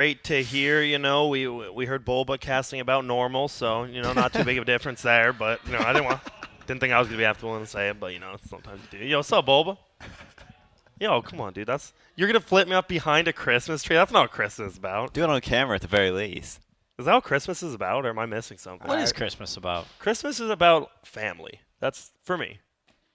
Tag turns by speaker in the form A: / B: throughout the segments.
A: Great to hear. We heard Bulba casting about normal, so not too big of a difference there. But I didn't think I was gonna have to willing to say it, but sometimes you do. Yo, what's up, Bulba? Yo, come on, dude. You're gonna flip me up behind a Christmas tree. That's not what Christmas is about.
B: Do it on camera at the very least.
A: Is that what Christmas is about, or am I missing something?
C: What is Christmas about?
A: Christmas is about family. That's for me.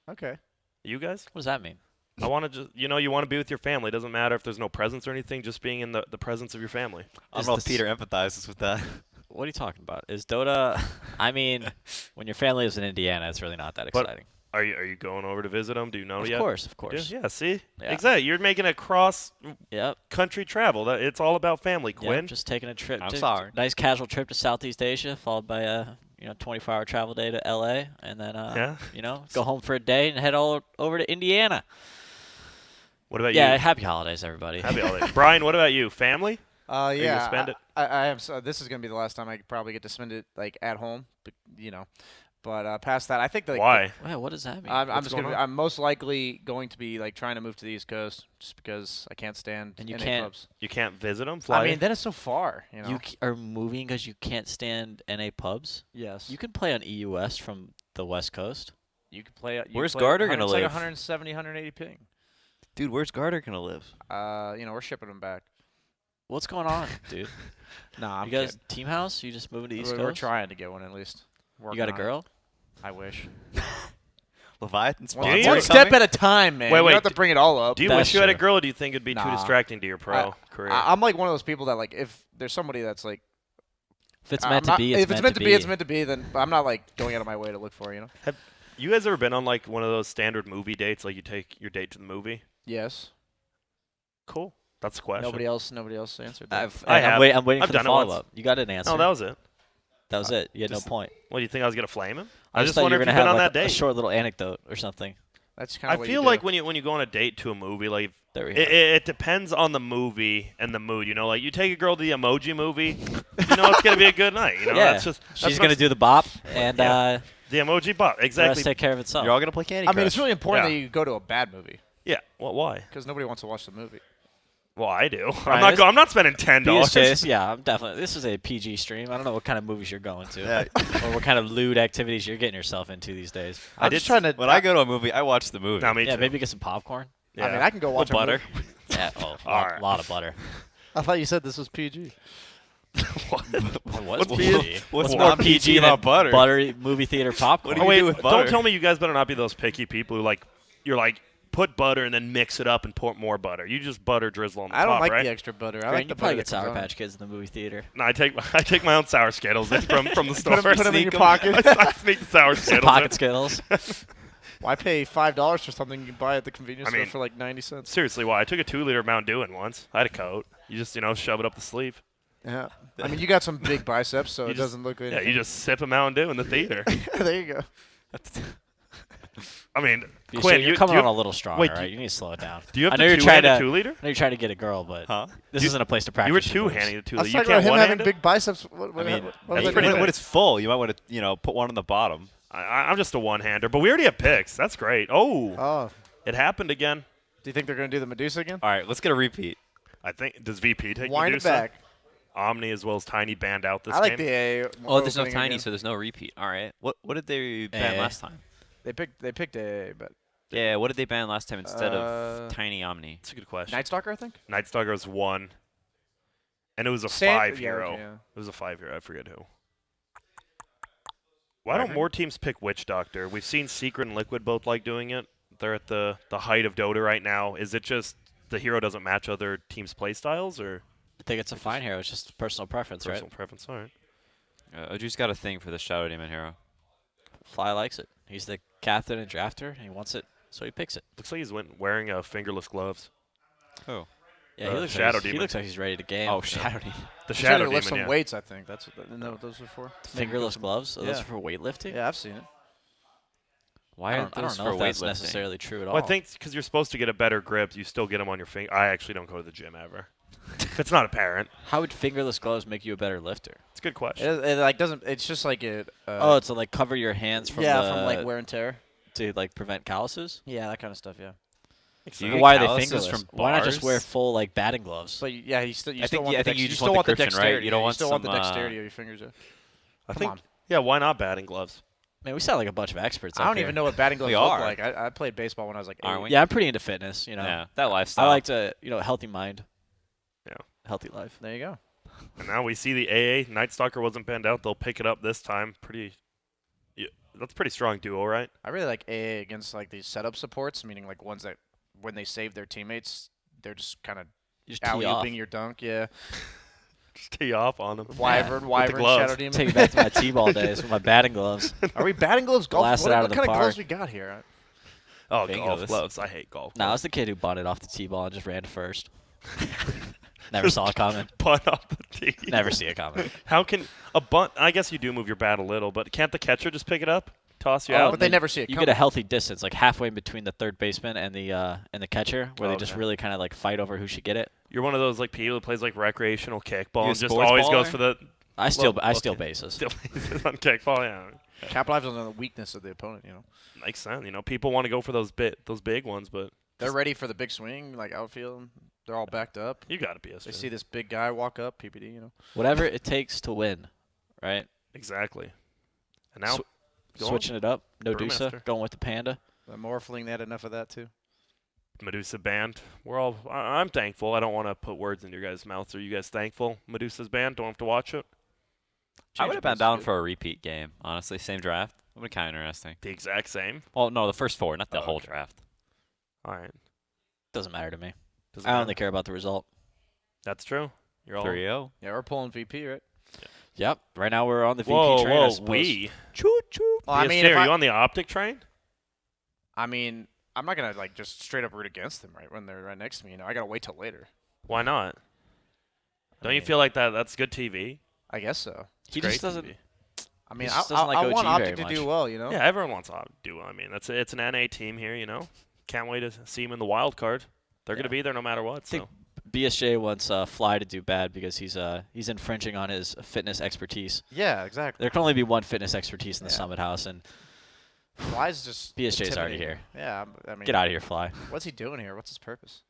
D: Okay.
A: You guys?
C: What does that mean?
A: I want to just, you want to be with your family. It doesn't matter if there's no presents or anything, just being in the presence of your family.
B: I don't know if Peter empathizes with that.
C: What are you talking about? Is Dota? I mean, when your family lives in Indiana, it's really not that exciting.
A: Are you going over to visit them? Do you know yet?
C: Of course.
A: Yeah, see?
C: Yeah.
A: Exactly. You're making a
C: Yep.
A: country travel. It's all about family, Quinn.
C: Yep, just taking a trip.
B: I'm sorry.
C: Nice casual trip to Southeast Asia, followed by a 24-hour travel day to LA, and then go home for a day and head all over to Indiana.
A: What about you?
C: Yeah, happy holidays, everybody.
A: Happy holidays. Brian, what about you? Family?
D: Yeah.
A: you gonna spend it?
D: I have. This is gonna be the last time I probably get to spend it at home. But past that, I think
A: Why?
C: Wow, what does that mean?
D: I'm most likely going to be trying to move to the East Coast just because I can't stand
C: And you
D: NA
C: can't-
D: pubs.
A: You can't visit them? Fly?
D: I mean, then it's so far.
C: You are moving because you can't stand NA pubs?
D: Yes.
C: You can play on EUS from the West Coast.
D: You can play.
B: Where's Garter gonna
D: It's
B: live?
D: like 170, 180 ping.
B: Dude, where's Garter gonna live?
D: We're shipping them back.
C: What's going on, dude?
D: Nah, I'm
C: You guys
D: kidding.
C: team house? You just moving to East
D: We're
C: Coast?
D: trying to get one at least.
C: You got a
D: Working on it.
C: girl?
D: I wish.
B: Leviathan
A: Do you?
B: sponsor
D: One step at a time, man.
A: Wait,
D: You
A: wait,
D: don't have to bring it all up.
A: Do you
C: That's
A: wish you had a
C: true.
A: girl, or do you think it'd be too
D: Nah.
A: distracting to your pro career?
D: I'm like one of those people that if there's somebody that's
C: If it's
D: I'm
C: meant to
D: not-
C: be,
D: if it's meant to be, it's meant to be. Then I'm not going out of my way to look for it.
A: You guys ever been on one of those standard movie dates, like you take your date to the movie?
D: Yes.
A: Cool. That's the question.
D: Nobody else answered that.
C: I'm waiting
A: I've
C: for the
A: done it once.
C: follow-up. You got an answer.
A: No, that was it.
C: That was it. You had no
A: just-
C: point.
A: What, do you think I was going to flame him?
C: I
A: just
C: thought
A: wonder
C: you were
A: if
C: gonna
A: you've been
C: have
A: on
C: like
A: that
C: a
A: date.
C: short little anecdote or something.
D: That's kind
A: I
D: of what
A: feel
D: you
A: like
D: do.
A: when you go on a date to a movie,
C: There we go.
A: it depends on the movie and the mood. Like you take a girl to the Emoji movie, it's gonna be a good night.
C: yeah.
A: that's
C: She's gonna do the bop, and
A: Yeah. the Emoji bop.
C: the rest
A: Exactly.
C: take care of itself.
B: You're all gonna play Candy Crush.
D: I mean, it's really important
A: Yeah.
D: that you go to a bad movie
A: Yeah. Well, why?
D: because nobody wants to watch the movie.
A: Well, I do.
C: Right,
A: I'm not spending $10.
C: BSJ, yeah, I'm definitely. This is a PG stream. I don't know what kind of movies you're going to,
B: Yeah.
C: or what kind of lewd activities you're getting yourself into these days.
D: I'm just trying to.
B: When I go to a movie, I watch the movie.
A: No, me
C: Yeah,
A: too.
C: maybe get some popcorn.
A: Yeah.
D: I mean, I can go watch a
B: butter.
D: movie.
C: Yeah,
A: All right.
C: lot of butter.
D: I thought you said this was PG.
C: What's
A: What's
C: PG?
B: What's
C: more
B: not PG
C: than
B: about butter?
C: Buttery movie theater popcorn.
B: What do
A: Oh,
B: you
A: wait,
B: with
A: don't
B: butter?
A: tell me you guys better not be those picky people who you're put butter and then mix it up and pour more butter. You just butter drizzle on the
D: I
A: top,
D: don't like
A: right?
D: the extra butter. I
C: Grant,
D: like
C: you
D: the
C: probably
D: butter
C: get
D: that
C: Sour
D: comes on.
C: Patch Kids in the movie theater.
A: No, I take my own sour Skittles in from the store.
D: Put 'em in your
A: Sneak 'em.
D: pocket.
A: I sneak the sour
C: Some
A: Skittles.
C: pocket
A: in.
C: Skittles.
D: Why pay $5 for something you can buy at the convenience
A: I mean,
D: store for like 90 cents?
A: Seriously, why? I took a 2-liter Mountain Dew in once. I had a coat. You just shove it up the sleeve.
D: Yeah. I mean, you got some big biceps, so
A: You
D: it
A: just-
D: doesn't look good.
A: Yeah, you just sip a Mountain Dew in the theater.
D: There you go.
A: I mean,
C: You're
A: Quinn,
C: coming
A: do you
C: on a little strong,
A: wait,
C: all right? You need to slow it down.
A: do you have
C: I
A: the
C: know you're trying to.
A: two-handed 2-liter?
C: I know you're trying to get a girl, but
A: Huh?
C: this
A: You-
C: isn't a place to practice.
A: You were
C: your moves.
A: two-handing the
D: I
A: 2-liter.
D: was
A: You
D: talking about
A: can't
D: him having
A: one-handed?
D: big biceps. What,
B: I mean,
D: what
A: that's
D: was
A: pretty
D: that?
A: big.
B: when it's full, you might want to, put one on the bottom.
A: I'm just a one-hander, but we already have picks. That's great. Oh,
D: Oh.
A: it happened again.
D: Do you think they're going to do the Medusa again?
B: All right, let's get a repeat.
A: I think does VP take
D: Wind
A: Medusa?
D: it back.
A: Omni as well as Tiny banned out this
D: I like
A: game.
D: the A.
E: Oh, there's no
D: opening
E: tiny,
D: again.
E: so there's no repeat. All right.
B: What did they ban
C: Eh.
B: last time?
D: They picked A, but
E: Yeah, what did they ban last time instead
D: Uh,
E: of tiny Omni?
A: That's a good question.
D: Night Stalker, I think.
A: Night Stalker was 1, and it was a
D: Sand-
A: 5
D: yeah,
A: hero.
D: okay, yeah.
A: It was a 5 hero. I forget who. Why don't more teams pick Witch Doctor? We've seen Secret and Liquid both like doing it. They're at the height of Dota right now. Is it just the hero doesn't match other teams' play styles, or
C: I think it's a fine hero. It's just personal preference,
A: personal
C: right?
A: preference? All right.
E: Oju's got a thing for the Shadow Demon hero.
C: Fly likes it. He's the captain and drafter, and he wants it, so he picks it.
A: Looks like he's wearing fingerless gloves.
E: Oh.
C: Yeah, he looks
A: Shadow
C: like he
A: Demon.
C: looks like he's ready to game.
E: Oh, Shadow Demon.
A: The
D: He's
A: Shadow
D: trying to lift
A: Demon,
D: some
A: yeah.
D: weights, I think. That's what those are for.
C: Fingerless gloves? Are those
D: Yeah.
C: for weightlifting?
D: Yeah, I've seen it.
E: Why
C: I
E: aren't
C: don't
E: those
C: know
E: for
C: if that's
E: weightlifting?
C: necessarily true at all.
A: Well, I think because you're supposed to get a better grip, you still get them on your finger. I actually don't go to the gym ever. It's not apparent.
C: How would fingerless gloves make you a better lifter?
A: It's a good question.
D: It like doesn't. It's just like it.
C: Oh, it's to like cover your hands from
D: yeah,
C: the,
D: from like wear and tear.
C: to like prevent calluses.
D: Yeah, that kind of stuff. Yeah.
B: You
C: But
B: get
C: why are they
B: calluses
C: fingerless?
B: from
C: Why not just wear
B: bars?
C: full like batting gloves?
D: But yeah, you still
B: I think-
D: want
B: yeah, I
D: the
B: think you
D: dex-
B: just
D: still
B: want the
D: want the
B: gription, right?
D: dexterity.
B: You don't want
D: still want the
B: some,
D: dexterity of your fingers.
A: I
D: Come
A: think.
D: on.
A: Yeah, why not batting gloves?
C: Man, we sound like a bunch of experts.
D: I
C: up
D: don't
C: here.
D: even know what batting gloves
B: We
D: look
B: are.
D: like. I played baseball when I was like 8.
B: Aren't we?
C: Yeah, I'm pretty into fitness. You know,
B: Yeah, that lifestyle.
C: I like to healthy mind.
A: Yeah.
C: Healthy life.
D: There you go.
A: And now we see the AA. Night Stalker wasn't banned out. They'll pick it up this time. Yeah, that's a pretty strong duo, right?
D: I really like AA against like these setup supports, meaning like ones that when they save their teammates, they're just kind of
C: You just tee off.
D: alley-ooping your dunk. Yeah.
A: Just tee off on them.
D: Wyvern,
A: gloves.
D: Shadow Demon.
C: Take me back to my t-ball days with my batting gloves.
D: Are we batting gloves? Golf?
C: Blasted
D: What,
C: out
D: what
C: of the
D: kind of
C: park.
D: gloves we got here?
A: Oh,
B: Bingo,
A: golf
B: this-
A: gloves. I hate golf.
C: Nah, I
A: gloves.
C: was the kid who bunted off the t-ball and just ran to first. Never saw it coming.
A: Butt off the tee.
C: Never see it coming.
A: How can a bunt? I guess you do move your bat a little, but can't the catcher just pick it up, toss you
C: Oh,
A: out?
D: But they never see it
C: You
D: coming.
C: get a healthy distance, like halfway in between the third baseman and the catcher, where they just
A: Okay.
C: really kind of like fight over who should get it.
A: You're one of those like people who plays like recreational kickball
B: You a
A: and just
B: sports
A: always
B: baller?
A: goes for the
C: I steal
A: okay.
C: bases.
A: still on kickball. Yeah,
D: Capitalize on the weakness of the opponent.
A: makes sense. You know, people want to go for those big ones, but
D: They're ready for the big swing, like outfield. They're all backed up.
A: you got to be a
D: They see this big guy walk up, PPD.
C: Whatever it takes to win, right?
A: exactly. And now go on.
C: Switching it up. No
A: Brewmaster.
C: Dusa. Going with the Panda.
D: The Morphling, they had enough of that too.
A: Medusa banned. I'm thankful. I don't want to put words in your guys' mouths. Are you guys thankful Medusa's banned? Don't have to watch it.
B: I would
D: Change
B: have been
D: of
B: down
D: pace.
B: for a repeat game, honestly. Same draft. Would have been kind of interesting.
A: The exact same.
B: Well, no, the first 4, not the
A: Oh,
B: whole
A: okay.
B: draft.
A: All right.
C: Doesn't matter to me.
A: Doesn't
C: I
A: matter.
C: only care about the result.
A: That's true. You're all
B: 3-0.
D: Yeah, we're pulling VP, right?
C: Yep. Right now we're on the VP
A: Whoa,
C: train. I
A: whoa,
C: suppose.
A: we.
C: Choo choo.
D: Well, I
A: BSJ,
D: mean, if
A: are you on the optic train?
D: I'm not gonna like just straight up root against them right when they're right next to me. I gotta wait till later.
A: Why not? Don't you
D: mean,
A: feel like that's good TV?
D: I guess so.
C: He
A: Great
C: just doesn't.
A: TV.
D: I mean,
C: just
D: I
C: doesn't like
D: want
C: OG
D: Optic
C: very
D: to do
C: much.
D: well,
A: Yeah, everyone wants to do well. I mean, it's an NA team here, you know. Can't wait to see them in the wild card. They're gonna be there no matter what.
C: think
A: So
C: BSJ wants Fly to do bad because he's infringing on his fitness expertise.
D: Yeah, exactly.
C: There can only be one fitness expertise in the
D: Yeah.
C: Summit House, and
D: Fly's just
C: BSJ's already
D: intimidating.
C: here.
D: Yeah, I mean,
C: Get out of here, Fly.
D: What's he doing here? What's his purpose?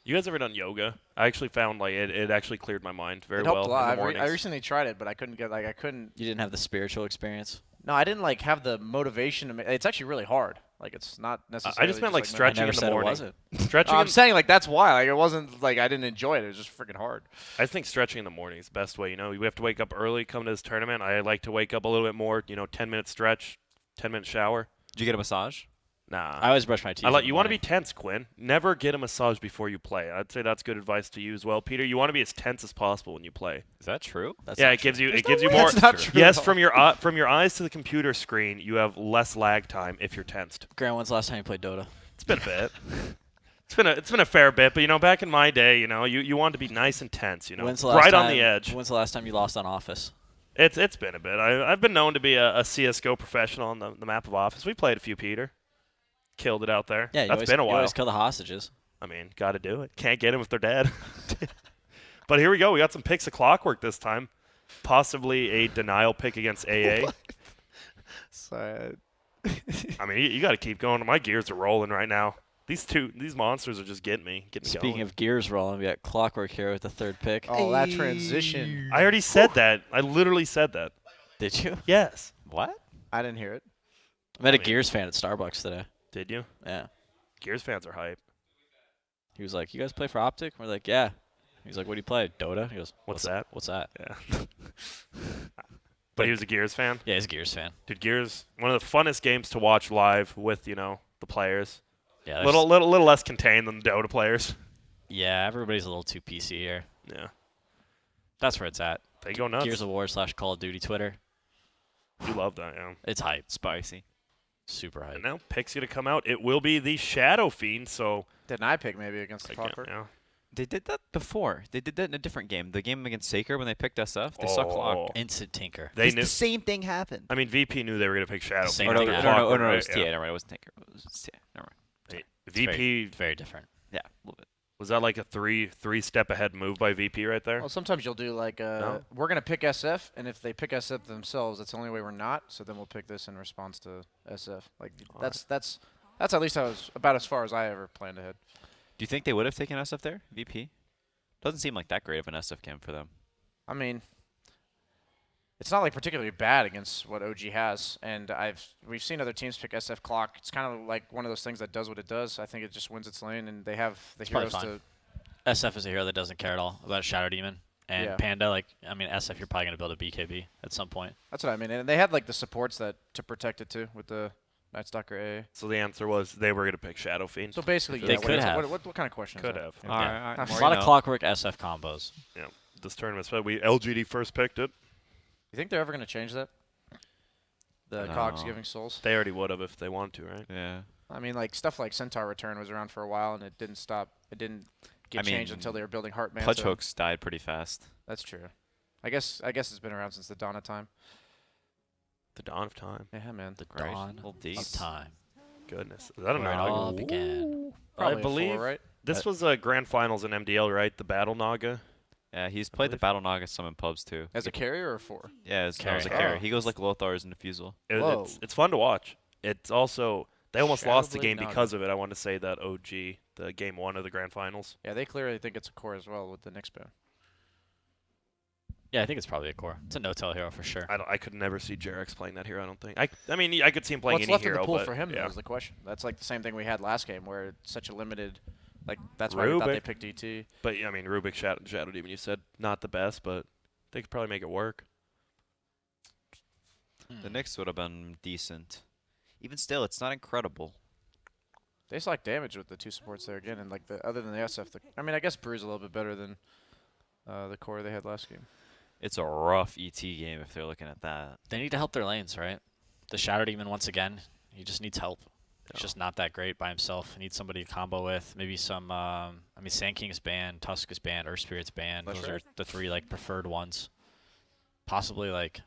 A: you guys ever done yoga? I actually found like it actually cleared my mind very
D: It
A: well
D: helped
A: in
D: a lot.
A: the
D: I
A: mornings.
D: recently tried it, but I couldn't get I couldn't.
C: You didn't have the spiritual experience.
D: No, I didn't like have the motivation to make. It's actually really hard. Like it's not necessarily.
A: I just meant like
C: I
A: stretching
C: never
A: in the
C: said
A: morning.
C: it wasn't.
A: Stretching.
D: I'm
A: in-
D: saying like that's why. Like it wasn't like I didn't enjoy it. It was just freaking hard.
A: I think stretching in the morning is the best way. You know, we have to wake up early, come to this tournament. I like to wake up a little bit more. You know, 10-minute stretch, 10-minute shower.
B: Did you get a massage?
A: Nah.
C: I always brush my teeth.
A: I
C: in
A: like
C: the
A: you want to be
C: morning.
A: tense, Quinn. Never get a massage before you play. I'd say that's good advice to you as well, Peter. You want to be as tense as possible when you play.
B: Is that true?
C: That's
A: Yeah,
C: not
A: it gives
C: true.
A: you
D: There's no way
A: more.
D: that's not true
A: Yes,
D: at all.
A: from your eyes to the computer screen, you have less lag time if you're tensed.
C: Grant, when's the last time you played Dota?
A: It's been a bit. It's been a fair bit, but you know, back in my day, you know, you want to be nice and tense, you know,
C: When's the last
A: right
C: time,
A: on the edge.
C: When's the last time you lost on Office?
A: It's been a bit. I've been known to be a CS:GO professional on the map of Office. We played a few, Peter. Killed it out there.
C: Yeah, you
A: That's
C: always,
A: been a
C: you
A: while.
C: always kill the hostages.
A: I mean, got to do it. Can't get them if they're dead. But here we go. We got some picks of clockwork this time. Possibly a denial pick against AA.
D: Sorry.
A: I mean, you got to keep going. My gears are rolling right now. These monsters are just getting me
C: Speaking
A: going.
C: of gears rolling, we got Clockwork here with the third pick.
D: Oh, that transition.
A: I already said that. I literally said that.
C: Did you?
A: Yes.
B: What?
D: I didn't hear it.
C: I met a
A: mean-
C: Gears fan at Starbucks today.
A: Did you?
C: Yeah.
A: Gears fans are hype.
C: He was like, "You guys play for Optic?" We're like, "Yeah." He's like, "What do you play? Dota?" He goes,
A: What's that?
C: What's that?"
A: Yeah. But he was a Gears fan.
C: Yeah, he's a Gears fan.
A: Dude, Gears, one of the funnest games to watch live with, you know, the players.
C: Yeah.
A: Little less contained than the Dota players.
C: Yeah, everybody's a little too PC here.
A: Yeah.
C: That's where it's at.
A: They go nuts.
C: Gears of War / Call of Duty Twitter.
A: You love that, yeah.
C: It's hype.
B: Spicy.
C: Super hype.
A: And now pick's gonna come out. It will be the Shadow Fiend, so
D: Didn't I pick maybe against the
A: again,
D: Clockwork?
A: yeah.
B: They did that before. They did that in a different game. The game against Saker when they picked SF. They saw Clock.
A: Oh.
C: Instant tinker.
A: They knew.
E: the same thing happened.
A: I mean, VP knew they were gonna pick Shadow
C: Same
A: Fiend.
C: thing
A: They
C: happened.
A: took
B: no,
A: Clockwork,
B: it was
A: right?
B: TA.
A: Yeah.
B: Never mind. It wasn't Tinker. It was TA. Never mind.
C: It's
A: VP
C: very different.
B: Yeah, a little bit.
A: was that like a three step ahead move by VP right there?
D: Well, sometimes you'll do like
A: No?
D: we're gonna pick SF, and if they pick SF themselves, that's the only way we're not. So then we'll pick this in response to SF. Like that's That's at least about as far as I ever planned ahead.
E: Do you think they would have taken SF there? VP? Doesn't seem like that great of an SF camp for them.
D: I mean, it's not like particularly bad against what OG has, and we've seen other teams pick SF Clock. It's kind of like one of those things that does what it does. I think it just wins its lane, and they have the heroes
C: probably
D: to.
C: SF is a hero that doesn't care at all about Shadow Demon. And
D: Yeah.
C: Panda, like, I mean, SF, you're probably going to build a BKB at some point.
D: That's what I mean, and they had like the supports that to protect it too with the Night Stalker AA.
A: So the answer was they were going to pick Shadow Fiend.
D: So basically,
C: They
D: yeah,
C: could have.
D: What kind of question
A: Could
D: is that?
A: have.
D: Yeah.
E: All right.
C: A
E: more
C: lot
E: you
C: of
E: know.
C: Clockwork SF combos.
A: Yeah, this tournament, so LGD first picked it.
D: You think they're ever going to change that? The
E: No.
D: cogs giving souls?
A: They already would have if they wanted to, right?
E: Yeah.
D: I mean, like stuff like Centaur Return was around for a while, and it didn't stop. It didn't get
E: I
D: changed
E: mean,
D: until they were building Heartman.
E: Pudge hooks died pretty fast.
D: That's true. I guess it's been around since the dawn of time.
A: The dawn of time.
D: Yeah, man.
C: The
E: Right.
C: dawn
E: Little deep.
C: of time.
A: Goodness, is that a
C: Where it
A: Naga?
C: all began.
D: Probably
A: I
D: a
A: believe
D: four, right?
A: this was a grand finals in MDL, right? The Battle Naga.
E: Yeah, he's played the
A: believe.
E: Battle Naga some in pubs too.
D: As a carrier or a 4?
E: Yeah, as a
C: Carry.
E: carry.
D: Oh.
E: He goes like Lothar's and Diffusal.
D: Whoa.
A: It's fun to watch. It's also they almost lost the
D: Shadowblade
A: game
D: Naga.
A: because of it. I want to say that OG, the game 1 of the grand finals.
D: Yeah, they clearly think it's a core as well with the Nyx ban.
C: Yeah, I think it's probably a core. It's a no-tell hero for sure.
A: I could never see Jarex playing that hero. I don't think. I mean, I could see him playing
D: What's
A: any
D: left
A: hero,
D: in the pool
A: but
D: for him
A: yeah.
D: though is the question. That's like the same thing we had last game where it's such a limited. Like that's why we thought they
A: Rubik.
D: picked ET.
A: But I mean, Rubik Shadow Demon. You said not the best, but they could probably make it work.
E: The Knicks would have been decent. Even still, it's not incredible.
D: They just like damage with the 2 supports there again, and like other than the SF, I mean, I guess Brew's a little bit better than the core they had last game.
E: It's a rough ET game if they're looking at that.
C: They need to help their lanes, right? The Shadow Demon, once again, he just needs help. He's just not that great by himself. He needs somebody to combo with. Maybe some, I mean, Sand King's banned, Tusk is banned, Earth Spirit's banned.
D: That's
C: Those are
D: right.
C: the 3, like, preferred ones. Possibly, like,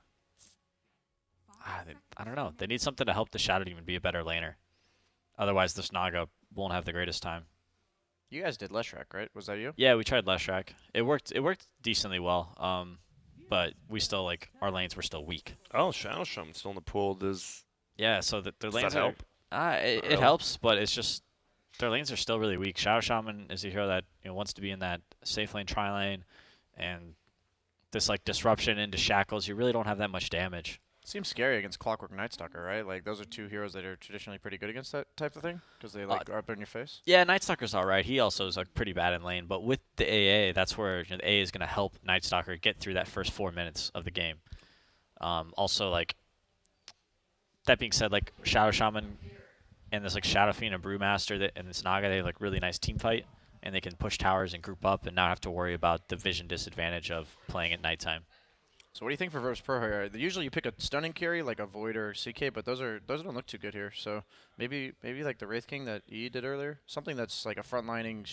C: I don't know. They need something to help the Shadow Demon be a better laner. Otherwise, this Naga won't have the greatest time.
D: You guys did Leshrac, right? Was that you?
C: Yeah, we tried Leshrac. It worked decently well. But we still, like, our lanes were still weak.
A: Oh, Shadow Shaman's still in the pool.
C: Yeah, so their
A: Does
C: lanes
A: that help?
C: It
A: really?
C: helps, but it's just their lanes are still really weak. Shadow Shaman is a hero that wants to be in that safe lane, tri lane, and this like disruption into shackles. You really don't have that much damage.
D: Seems scary against Clockwork Night Stalker, right? Like those are 2 heroes that are traditionally pretty good against that type of thing because they like are up in your face.
C: Yeah, Night Stalker's all right. He also is like pretty bad in lane, but with the AA, that's where the AA is going to help Night Stalker get through that first 4 minutes of the game. Also, like that being said, like Shadow Shaman and this like Shadow Fiend and Brewmaster and this Naga, they have like really nice team fight, and they can push towers and group up and not have to worry about the vision disadvantage of playing at nighttime.
D: So what do you think for Virtus.pro here? Usually you pick a stunning carry like a Void or CK, but those don't look too good here. So maybe like the Wraith King that E did earlier, something that's like a frontlining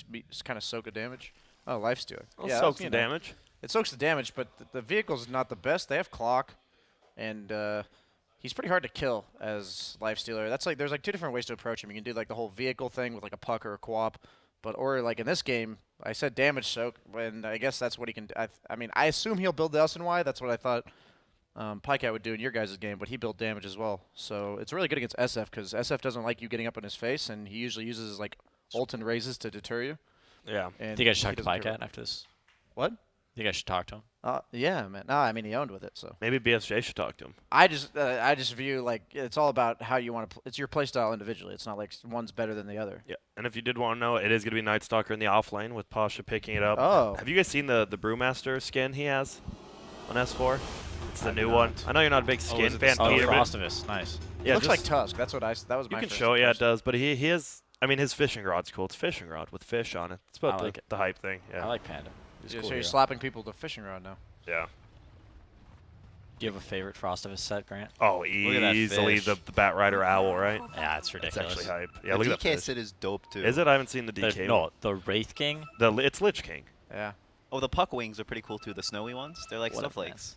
D: kind of soak of damage. Oh, Lifestealer.
A: Well,
D: yeah,
A: soaks
D: you
A: the
D: know.
A: damage.
D: It soaks the damage, but the vehicle's not the best. They have Clock, and he's pretty hard to kill as Lifestealer. That's like there's like 2 different ways to approach him. You can do like the whole vehicle thing with like a puck or a co-op, or like in this game, I said damage soak, and I guess that's what he can do. I mean, I assume he'll build the SNY. That's what I thought Pycat would do in your guys' game, but he built damage as well. So it's really good against SF because SF doesn't like you getting up in his face, and he usually uses like ult and raises to deter you.
A: Yeah.
D: And
C: Think I should
D: he
C: talk to
D: doesn't care
C: Pycat after this?
D: What?
C: Think I should talk to him?
D: Yeah, man. No, I mean he owned with it, so.
A: Maybe BSJ should talk to him.
D: I just view like it's all about how you want to. It's your playstyle individually. It's not like one's better than the other.
A: Yeah. And if you did want to know, it is going to be Night Stalker in the off lane with Pasha picking it up.
D: Oh.
A: Have you guys seen the Brewmaster skin he has on S4? It's the
D: I
A: new
D: did
A: one.
D: not.
A: I know you're not a big skin
E: is it the
A: fan,
E: Oh,
A: Peter. but-
C: Frostivus, nice.
D: It
A: Yeah,
D: looks like
A: just-
D: Tusk. That's what that was my.
A: You can
D: first
A: show it, yeah, it
D: impression.
A: does. But he has, I mean, his fishing rod's cool. It's fishing rod with fish on it. It's about
C: I like it.
A: the hype thing. Yeah.
C: I like Panda. He's a
D: Yeah,
C: cool
D: so you're
C: hero.
D: slapping people with a fishing rod now.
A: Yeah.
C: Do you have a favorite Frostivus set, Grant?
A: Oh,
E: at that
A: easily
E: fish.
A: the Bat Rider Owl, right?
C: Yeah, it's
A: It's
C: ridiculous.
A: actually hype. Yeah,
F: the
A: look at that
F: DK
A: fish.
F: set is dope too.
A: Is it? I haven't seen the
C: The-
A: DK.
C: no, the Wraith King.
A: It's Lich King.
D: Yeah.
F: Oh, the puck wings are pretty cool too. The snowy ones. They're like
C: What a
F: snowflakes.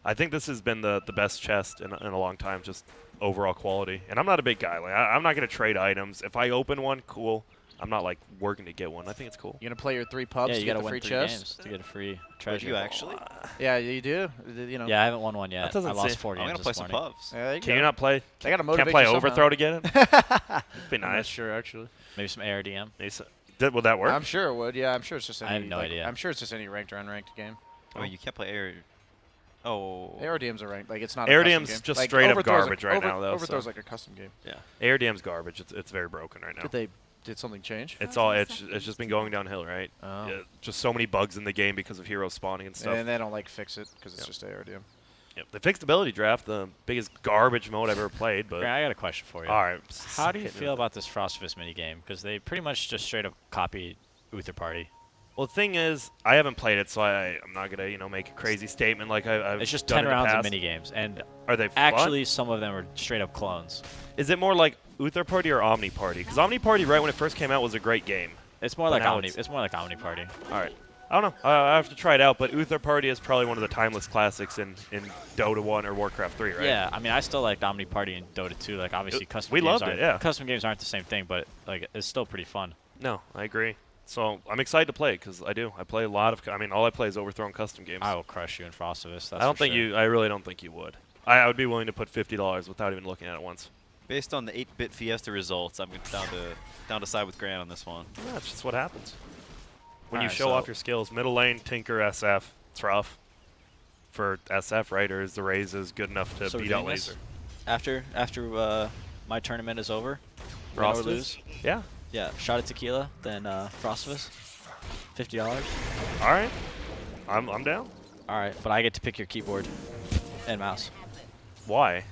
A: I think this has been the best chest in a long time, just overall quality. And I'm not a big guy. Like I'm not gonna trade items. If I open one, cool. I'm not like working to get one. I think it's cool.
D: You gonna play your 3 pubs
C: Yeah,
D: to
C: you
D: get
C: gotta
D: the
C: win
D: free
C: 3
D: chest?
C: games to get a free
F: Wait,
C: treasure.
F: you actually?
D: Yeah, you do. You know.
C: Yeah, I haven't won one yet.
A: doesn't
C: I lost
A: seem-
C: 4
F: I'm
C: games
F: gonna play
C: this
F: some
C: morning.
F: pubs.
D: Yeah, there you
A: Can
D: go.
A: you not play?
D: They gotta
A: Can't
D: motivate
A: play
D: you somehow.
A: Overthrow to get it? Be
D: I'm not
A: nice.
D: sure actually.
C: Maybe some ARDM.
A: Would that work?
D: I'm sure it would. Yeah, I'm sure it's just any.
C: I have no idea.
D: I'm sure it's just any ranked or unranked game.
F: I mean, you can't play air. Oh.
D: ARDM's are ranked. Like it's not.
A: Air
D: a custom
A: DM's
D: game.
A: just
D: Like,
A: straight up
D: Overthrow's
A: garbage right now, though,
D: Overthrow's
A: so.
D: like a custom game.
A: Yeah. AirDM's garbage. It's very broken right now.
D: Did something change?
A: It's just been going downhill, right?
D: Oh.
A: Yeah, just so many bugs in the game because of heroes spawning and stuff.
D: And they don't like fix it because it's
A: Yep.
D: just ARDM.
A: Yep. They fixed ability draft, the biggest garbage mode I've ever played. But
C: Grant, I got a question for you.
A: all right.
C: How do you
A: hit me
C: feel
A: with it.
C: about this Frostfist minigame? Because they pretty much just straight up copied Uther Party.
A: Well, the thing is, I haven't played it, so I'm not gonna make a crazy statement like I've
C: It's just
A: done
C: 10
A: in the
C: rounds of
A: past.
C: minigames, and
A: Are they fun?
C: actually some of them are straight up clones.
A: Is it more like Uther Party or Omni Party? Because Omni Party, right when it first came out, was a great game.
C: It's more
A: But
C: like
A: now
C: Omni.
A: it's-
C: It's more like Omni Party.
A: All right. I don't know. I have to try it out, but Uther Party is probably one of the timeless classics in Dota 1 or Warcraft 3, right?
C: Yeah, I mean, I still like Omni Party and Dota 2. Like, obviously, custom
A: we
C: games
A: loved it,
C: aren't
A: yeah.
C: custom games aren't the same thing, but like it's still pretty fun.
A: No, I agree. So I'm excited to play it because I do. I play a lot of. I mean, all I play is Overthrown custom games.
C: I will crush you in Frostivus. That's
A: I don't
C: for
A: think
C: sure.
A: you. I really don't think you would. I would be willing to put $50 without even looking at it once.
F: Based on the 8-bit Fiesta results, I'm down to side with Grant on this one.
A: Yeah, that's just what happens. When you
C: Alright,
A: show
C: so-
A: off your skills, middle lane, Tinker, SF, it's rough. For SF, right? Or is the raises good enough to
C: So we're
A: beat out
C: doing this?
A: Laser?
C: After my tournament is over, win or
A: Frostus?
C: lose.
A: Yeah.
C: Yeah, shot at tequila, then Frostivus, $50.
A: All right. I'm down.
C: All right, but I get to pick your keyboard and mouse.
A: Why?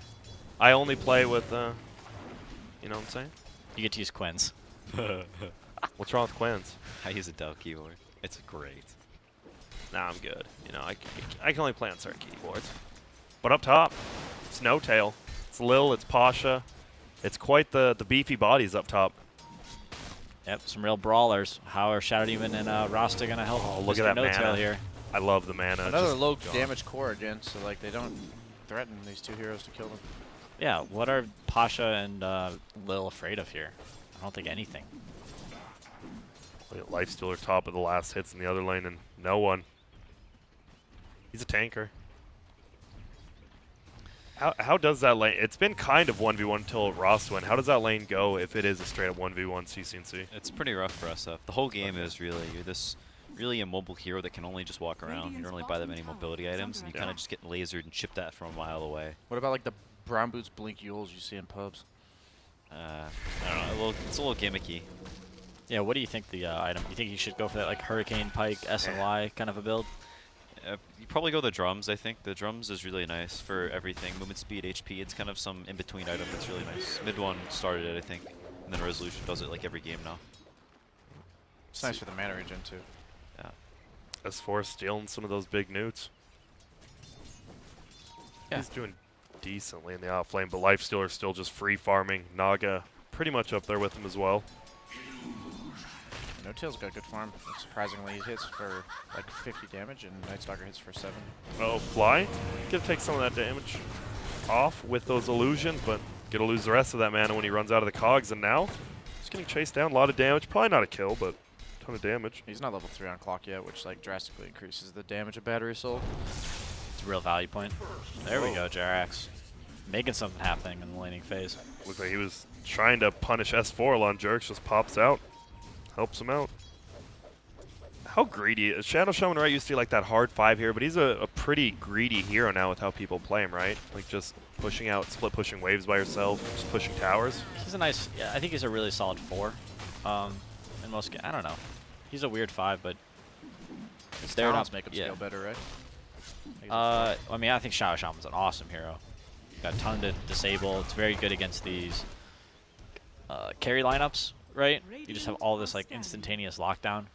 A: I only play with. You know what I'm saying?
C: You get to use Quinn's.
A: What's wrong with Quinn's?
F: I use a Dell keyboard. It's great.
A: Nah, I'm good. You know, I can only play on certain keyboards. But up top, it's No Tail. It's Lil. It's Pasha. It's quite the beefy bodies up top.
C: Yep, some real brawlers. How are Shadow Demon and Rasta gonna help?
A: Oh, look at
C: Mr.
A: that
C: No-Tail
A: mana.
C: here.
A: I love the mana.
D: Another
A: just
D: low
A: gone.
D: damage core again, so like they don't threaten these 2 heroes to kill them.
C: Yeah, what are Pasha and Lil afraid of here? I don't think anything.
A: Look at Lifestealer top of the last hits in the other lane, and no one. He's a tanker. How does that lane? It's been kind of 1v1 until Ross went. How does that lane go if it is a straight up 1v1 CC&C?
F: It's pretty rough for SF. The whole game is really, you're this really immobile hero that can only just walk around. You don't really buy that many mobility items, and you kind of just get lasered and chipped at from a mile away.
D: What about like the brown boots blink Yules you see in pubs?
F: I don't know. It's a little gimmicky.
C: Yeah, what do you think the item? You think you should go for that like Hurricane Pike S and Y kind of a build?
F: You probably go the drums, I think. The drums is really nice for everything. Movement speed, HP, it's kind of some in-between item that's really nice. Mid one started it, I think. And then Resolution does it like every game now.
D: It's nice for the mana regen too.
F: Yeah.
A: S4 stealing some of those big newts.
C: Yeah.
A: He's doing decently in the outflame, but Lifestealer's still just free farming. Naga pretty much up there with him as well.
D: No Tail's got good farm. Surprisingly, he hits for like 50 damage, and Night Stalker hits for 7.
A: Oh, Fly. Gonna take some of that damage off with those illusions, but gonna lose the rest of that mana when he runs out of the cogs. And now, just getting chased down. A lot of damage. Probably not a kill, but a ton of damage.
D: He's not level 3 on clock yet, which like drastically increases the damage of battery soul.
C: It's a real value point. There we
A: Oh.
C: go, Jerax. Making something happen in the laning phase.
A: Looks like he was trying to punish S4 on Jerks. Just pops out. Helps him out. How greedy is Shadow Shaman, right? Used to be like that hard 5 here, but he's a pretty greedy hero now with how people play him, right? Like just pushing out, split pushing waves by yourself, just pushing towers.
C: He's a nice. Yeah, I think he's a really solid 4. In most, I don't know. He's a weird 5, but
D: His
C: they're
D: talents
C: not-
D: make him
C: yeah.
D: scale better, right?
C: I mean, I think Shadow Shaman's an awesome hero. Got a ton to disable. It's very good against these carry lineups, right? You just have all this like instantaneous lockdown.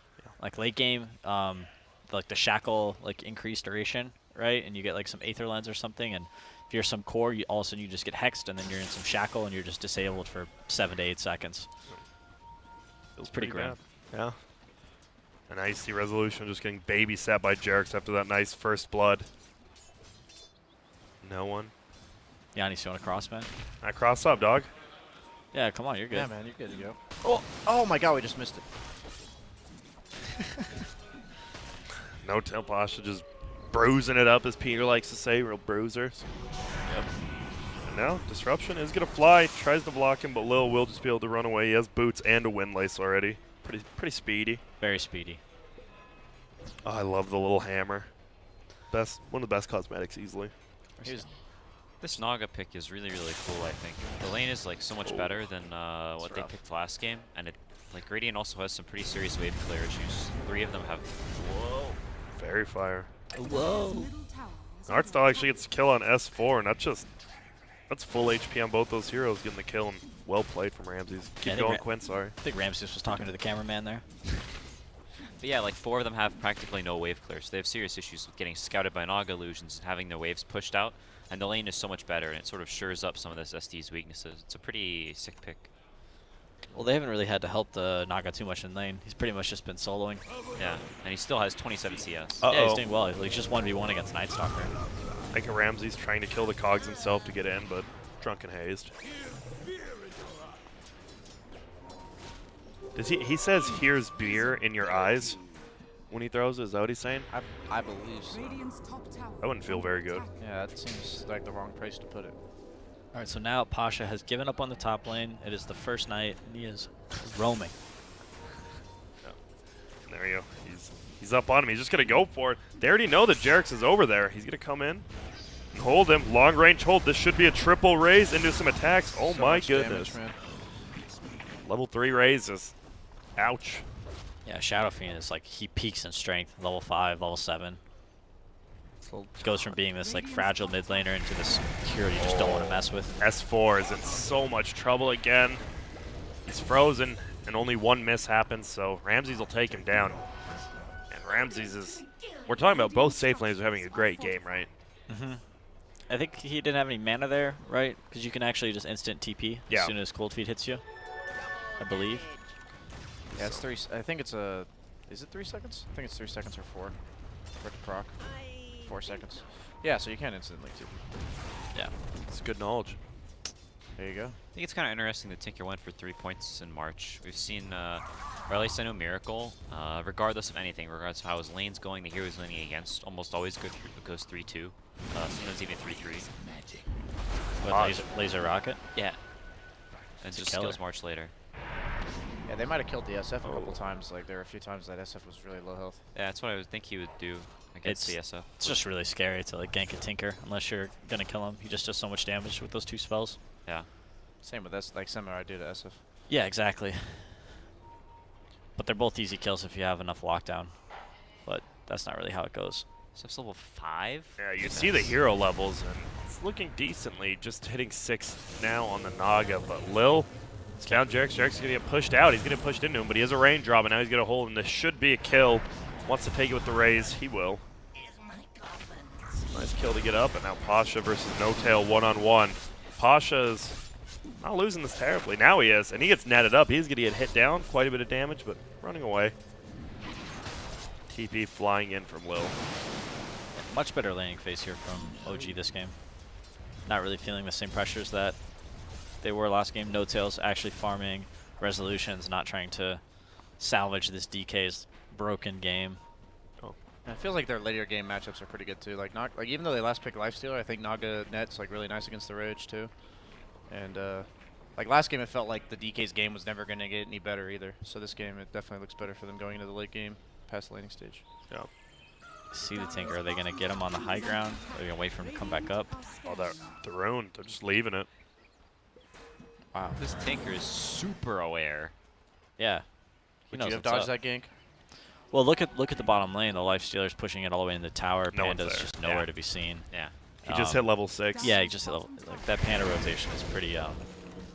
C: Like late game, like the shackle like increased duration, right? And you get like some Aether Lens or something, and if you're some core, all of a sudden you just get hexed, and then you're in some shackle, and you're just disabled for 7 to 8 seconds.
A: Feels
C: pretty grim.
A: bad. Yeah. And now you see Resolution just getting babysat by Jerks after that nice first blood. No one.
C: Yanni's showing a cross, man.
A: I cross up, dog.
C: Yeah, come on, you're good.
D: Yeah, man, you're good to go. Oh my God, we just missed it.
A: No tail Pasha just bruising it up, as Peter likes to say, real bruisers.
C: Yep.
A: And now Disruption is gonna fly, tries to block him, but Lil will just be able to run away. He has boots and a windlace already. Pretty speedy.
C: Very speedy.
A: Oh, I love the little hammer. One of the best cosmetics easily.
F: This Naga pick is really, really cool, I think. The lane is like so much better than what they picked last game, and like Radiant also has some pretty serious wave clear issues. 3 of them have.
A: Whoa. Fairy Fire.
C: Whoa.
A: Artstyle actually gets a kill on S4, and that's full HP on both those heroes getting the kill, and well played from Ramses. Keep going, Quinn, sorry.
C: I think Ramses was talking to the cameraman there.
F: But yeah, like 4 of them have practically no wave clear, so they have serious issues with getting scouted by Naga illusions and having their waves pushed out. And the lane is so much better, and it sort of shores up some of this SD's weaknesses. It's a pretty sick pick.
C: Well, they haven't really had to help the Naga too much in lane. He's pretty much just been soloing.
F: Yeah, and he still has 27 CS.
C: Yeah, he's doing well. He's just 1v1 against Night Stalker.
A: I think Ramses trying to kill the cogs himself to get in, but drunk and hazed. He says, "Here's beer in your eyes," when he throws it. Is that what he's saying?
D: I believe so.
A: That wouldn't feel very good.
D: Yeah, that seems like the wrong place to put it.
C: All right, so now Pasha has given up on the top lane. It is the first night, and he is roaming.
A: There you go. He's up on him. He's just going to go for it. They already know that Jerix is over there. He's going to come in and hold him. Long range hold. This should be a triple raise into some attacks. Oh
D: So
A: my
D: much
A: goodness.
D: damage, man.
A: Level 3 raises. Ouch.
C: Yeah, Shadow Fiend is like, he peaks in strength, level 5, level 7. Goes from being this like fragile mid laner into this hero you just don't want to mess with.
A: S4 is in so much trouble again. He's frozen, and only one miss happens, so Ramses will take him down. And Ramses is... We're talking about both safe lanes are having a great game, right?
C: Mm-hmm. I think he didn't have any mana there, right? Because you can actually just instant TP as soon as Cold Feet hits you, I believe.
D: Yeah, it's 3. I think it's a... Is it 3 seconds? I think it's 3 seconds or 4. For it to proc. 4 seconds. Yeah, so you can instantly TP.
C: Yeah.
A: It's good knowledge.
D: There you go.
F: I think it's kind of interesting that Tinker went for 3 points in March. We've seen, or at least I know Miracle, regardless of anything, regardless of how his lane's going, the hero he's laning against, almost always goes 3-2. Sometimes even 3-3.
C: With laser rocket?
F: Yeah. And
C: It's a
F: just
C: killer.
F: skills March later.
D: Yeah, they might have killed the SF a couple times. Like, there were a few times that SF was really low health.
F: Yeah, that's what I would think he would do against CSF.
C: It's just really scary to like gank a Tinker unless you're gonna kill him. He just does so much damage with those 2 spells.
F: Yeah.
D: Same with this, like similar idea to SF.
C: Yeah, exactly. But they're both easy kills if you have enough lockdown. But that's not really how it goes.
F: SF's level 5?
A: Yeah, you see the hero levels, and it's looking decently, just hitting 6 now on the Naga, but Lil... Down Jerix. Jerix is going to get pushed out. He's going to get pushed into him, but he has a range drop, and now he's going to hold him. This should be a kill. Wants to take it with the raise. He will. Nice kill to get up, and now Pasha versus No Tail one-on-one. Pasha's not losing this terribly. Now he is, and he gets netted up. He's going to get hit down. Quite a bit of damage, but running away. TP flying in from Lil.
C: Yeah, much better laning phase here from OG this game. Not really feeling the same pressures that they were last game. No Tails actually farming resolutions, not trying to salvage this DK's broken game.
D: I feel like their later game matchups are pretty good too. Like even though they last picked Lifestealer, I think Naga Net's like really nice against the Rage too. And like last game, it felt like the DK's game was never going to get any better either. So this game, it definitely looks better for them going into the late game, past the laning stage.
A: Yeah.
C: See the Tinker. Are they going to get him on the high ground? Are they going to wait for him to come back up?
A: Oh, the rune. They're just leaving it.
C: Wow.
F: This Tinker is super aware.
C: Yeah. He
D: Would
C: knows
D: you have
C: what's
D: dodged
C: up.
D: that gank?
C: Well, look at the bottom lane. The Lifestealer's pushing it all the way into the tower.
A: No one's
C: Panda's
A: there.
C: just nowhere
A: Yeah.
C: to be seen.
F: Yeah.
A: He just hit level 6.
C: Yeah, he just hit level. Like that Panda rotation is pretty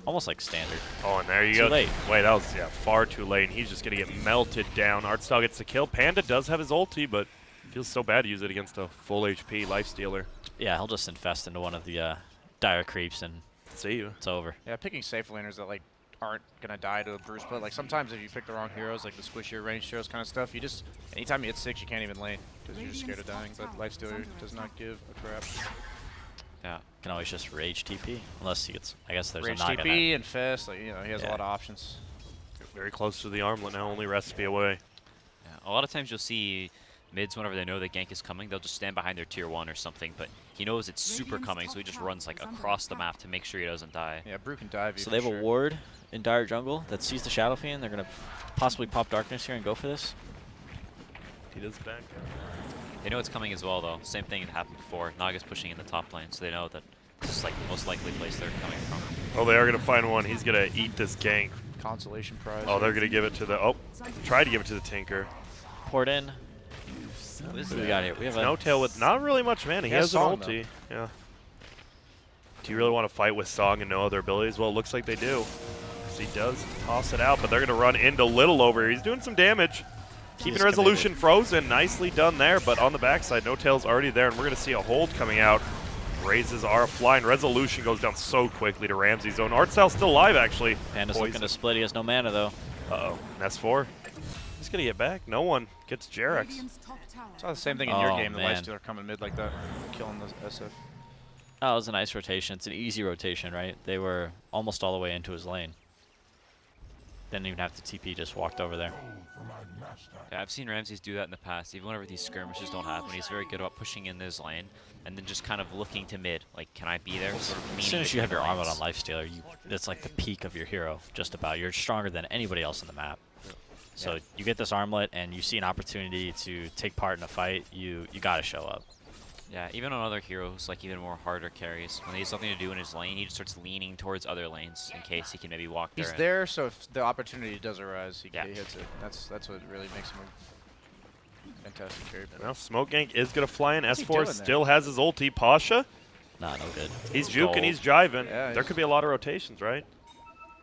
C: almost like standard.
A: Oh, and there you
C: Too
A: go.
C: late.
A: Wait, that was far too late. And he's just going to get melted down. Artstyle gets the kill. Panda does have his ulti, but feels so bad to use it against a full HP Lifestealer.
C: Yeah, he'll just infest into one of the dire creeps and
A: See you.
C: it's over.
D: Yeah, picking safe laners that like aren't gonna die to a bruise, but like sometimes if you pick the wrong heroes, like the squishier range heroes kind of stuff, you just anytime you hit 6, you can't even lane because you're just scared of dying. But Lifestealer does not give a crap.
F: Yeah.
C: Can always just rage TP, unless he gets. I guess there's
D: Rage
C: a Naga.
D: TP and Fist, like, you know, he has a
C: Yeah.
D: lot of options.
A: Very close to the armlet now, only recipe away.
F: Yeah. A lot of times you'll see mids whenever they know the gank is coming, they'll just stand behind their tier 1 or something, but he knows it's super coming, so he just runs like across the map to make sure he doesn't die.
D: Yeah, Brew can dive you.
C: So they have a ward in Dire Jungle that sees the Shadow Fiend. They're gonna possibly pop Darkness here and go for this.
A: He does back.
F: They know it's coming as well, though. Same thing had happened before. Naga's pushing in the top lane, so they know that this is like the most likely place they're coming from.
A: Oh, they are going to find one. He's going to eat this gank.
D: Consolation prize.
A: Oh, they're going to give it to the... Oh, try to give it to the Tinker.
C: Port in. What do we got here? We have a
A: No-Tail with not really much mana. He
D: has
A: has an
D: Song,
A: ulti. Yeah. Do you really want to fight with Song and no other abilities? Well, it looks like they do. 'Cause he does toss it out, but they're going to run into Little over. He's doing some damage. Keeping
C: is
A: Resolution frozen. Nicely done there, but on the backside, No-Tail's already there, and we're going to see a hold coming out. Raises are flying. Resolution goes down so quickly to Ramsey's zone. Artstyle's still alive, actually.
C: Panda's looking to split. He has no mana, though.
A: Uh-oh. S4. He's going to get back. No one gets Jarex.
D: Saw the same thing in your
C: Oh,
D: game. The
C: man.
D: Lifestealer coming mid like that, killing the SF.
C: Oh, it was a nice rotation. It's an easy rotation, right? They were almost all the way into his lane. Didn't even have to TP, just walked over there.
F: Yeah, I've seen Ramses do that in the past. Even whenever these skirmishes don't happen, he's very good about pushing in his lane and then just kind of looking to mid. Like, can I be there? Sort of
C: As
F: leaning
C: soon as you have your
F: between
C: armlet
F: lanes.
C: on Lifestealer, that's like the peak of your hero, just about. You're stronger than anybody else on the map. So
F: Yeah.
C: you get this armlet and you see an opportunity to take part in a fight, you gotta show up.
F: Yeah, even on other heroes, like even more harder carries, when he has something to do in his lane, he just starts leaning towards other lanes in case he can maybe walk there.
D: He's
F: and-
D: there, so if the opportunity does arise, he
F: Yeah.
D: hits it. That's what really makes him a fantastic carry.
A: Now, Smoke Gank is going to fly in.
D: What's he
A: S4
D: doing
A: still has his ulti. Pasha,
C: Nah, no good.
A: he's
C: Gold.
A: juking, he's jiving.
D: Yeah,
A: there
D: he's-
A: could be a lot of rotations, right?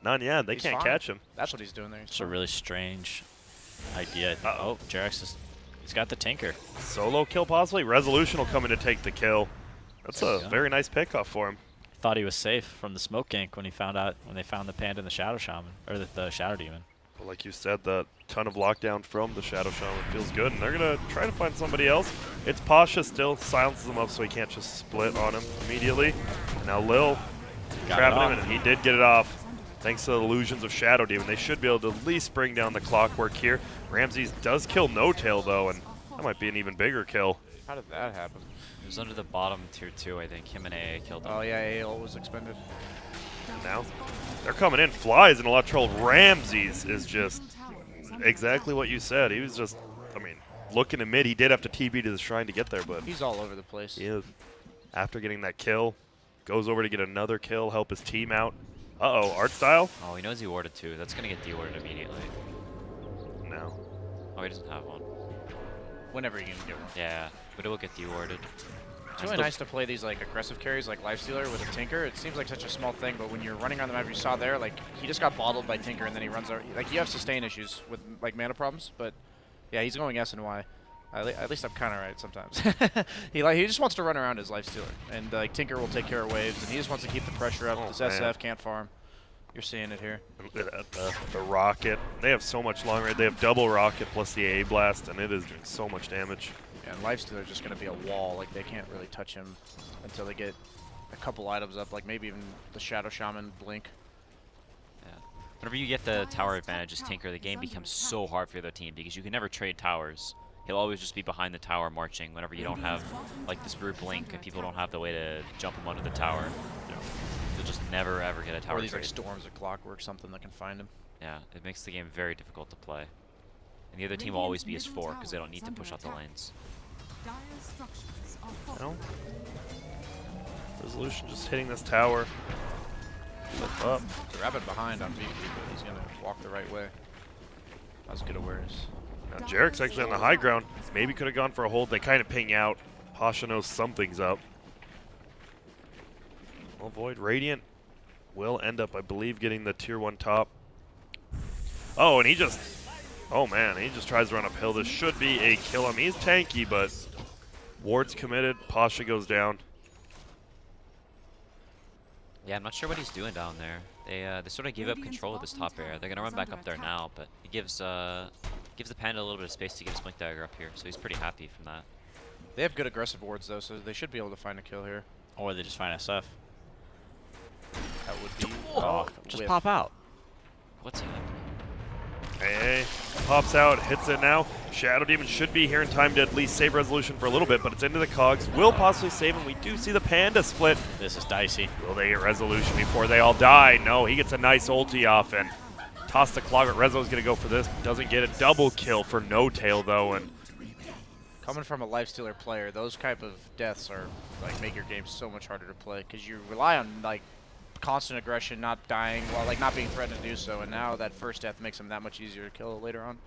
A: None yet. They
D: He's
A: can't
D: fine.
A: catch him.
D: That's what he's doing there.
C: It's a really strange idea.
A: Uh-oh.
C: Oh, Jarex is. He's got the Tinker.
A: Solo kill possibly. Resolution will come in to take the kill. That's
C: There
A: a
C: you go.
A: very nice pickoff for him.
C: Thought he was safe from the smoke gank when they found the Panda and the Shadow Shaman, or the Shadow Demon.
A: But like you said, the ton of lockdown from the Shadow Shaman feels good, and they're going to try to find somebody else. It's Pasha still, silences him up so he can't just split on him immediately. And now Lil
C: Got
A: trapping
C: it
A: him,
C: off.
A: and he did get it off. Thanks to the illusions of Shadow Demon, they should be able to at least bring down the clockwork here. Ramses does kill No-Tail, though, and that might be an even bigger kill.
D: How did that happen?
F: It was under the bottom tier 2, I think. Him and AA killed him.
D: Oh yeah, AL was expended.
A: Now, they're coming in. Flies and Electro. Ramses is just exactly what you said. He was just, I mean, looking to mid. He did have to TB to the shrine to get there, but
D: He's all over the place.
A: he is. After getting that kill, goes over to get another kill, help his team out. Uh-oh, art style?
F: Oh, he knows he warded 2. That's going to get de-warded immediately.
A: No.
F: Oh, he doesn't have one.
D: Whenever you can get one.
F: Yeah, but it will get de-warded.
D: It's really nice to play these like aggressive carries like Lifestealer with a Tinker. It seems like such a small thing, but when you're running on the map, you saw there, like he just got bottled by Tinker and then he runs over. Like you have sustain issues with like mana problems, but yeah, he's going S and Y. At least I'm kind of right sometimes. he just wants to run around as Lifestealer, and like Tinker will take care of waves, and he just wants to keep the pressure up.
A: Oh,
D: This
A: man.
D: SF can't farm. You're seeing it here.
A: The rocket. They have so much long range. They have double rocket plus the A blast, and it is doing so much damage.
D: Yeah, and Lifestealer's just going to be a wall. Like, they can't really touch him until they get a couple items up, like maybe even the Shadow Shaman Blink.
F: Yeah. Whenever you get the tower advantage as Tinker, the game becomes so hard for the other team because you can never trade towers. He'll always just be behind the tower marching whenever you don't have, like, this Brew Blink and people don't have the way to jump him under the tower. You'll just never, ever get a tower
D: Or these like
F: trade.
D: storms or clockwork, something that can find him.
F: Yeah, it makes the game very difficult to play. And the other team will always be as 4 because they don't need to push out the lanes.
A: No. Resolution just hitting this tower. Flip up.
D: The rabbit behind on VP, but he's going to walk the right way. That was good awareness.
A: Now Jarek's actually on the high ground. Maybe could have gone for a hold. They kind of ping out. Pasha knows something's up. Well, Void Radiant will end up, I believe, getting the tier 1 top. Oh, and he just... Oh, man. He just tries to run uphill. This should be a kill. I mean, he's tanky, but Ward's committed. Pasha goes down.
F: Yeah, I'm not sure what he's doing down there. They sort of gave up control of this top area. They're gonna run back up there now, but it gives the Panda a little bit of space to get his Blink Dagger up here, so he's pretty happy from that.
D: They have good aggressive wards, though, so they should be able to find a kill here.
C: Or they just find SF.
D: That would be.
C: Just
D: with-
C: pop out.
F: What's in it?
A: Hey, pops out, hits it now. Shadow Demon should be here in time to at least save resolution for a little bit, but it's into the cogs. Will possibly save him. We do see the panda split.
C: This is dicey.
A: Will they get resolution before they all die? No, he gets a nice ulti off and toss the clog. But Rezo's going to go for this. Doesn't get a double kill for No Tail, though. And
D: Coming from a lifestealer player, those type of deaths are like make your game so much harder to play because you rely on like constant aggression, not dying, while like not being threatened to do so. And now that first death makes him that much easier to kill later on.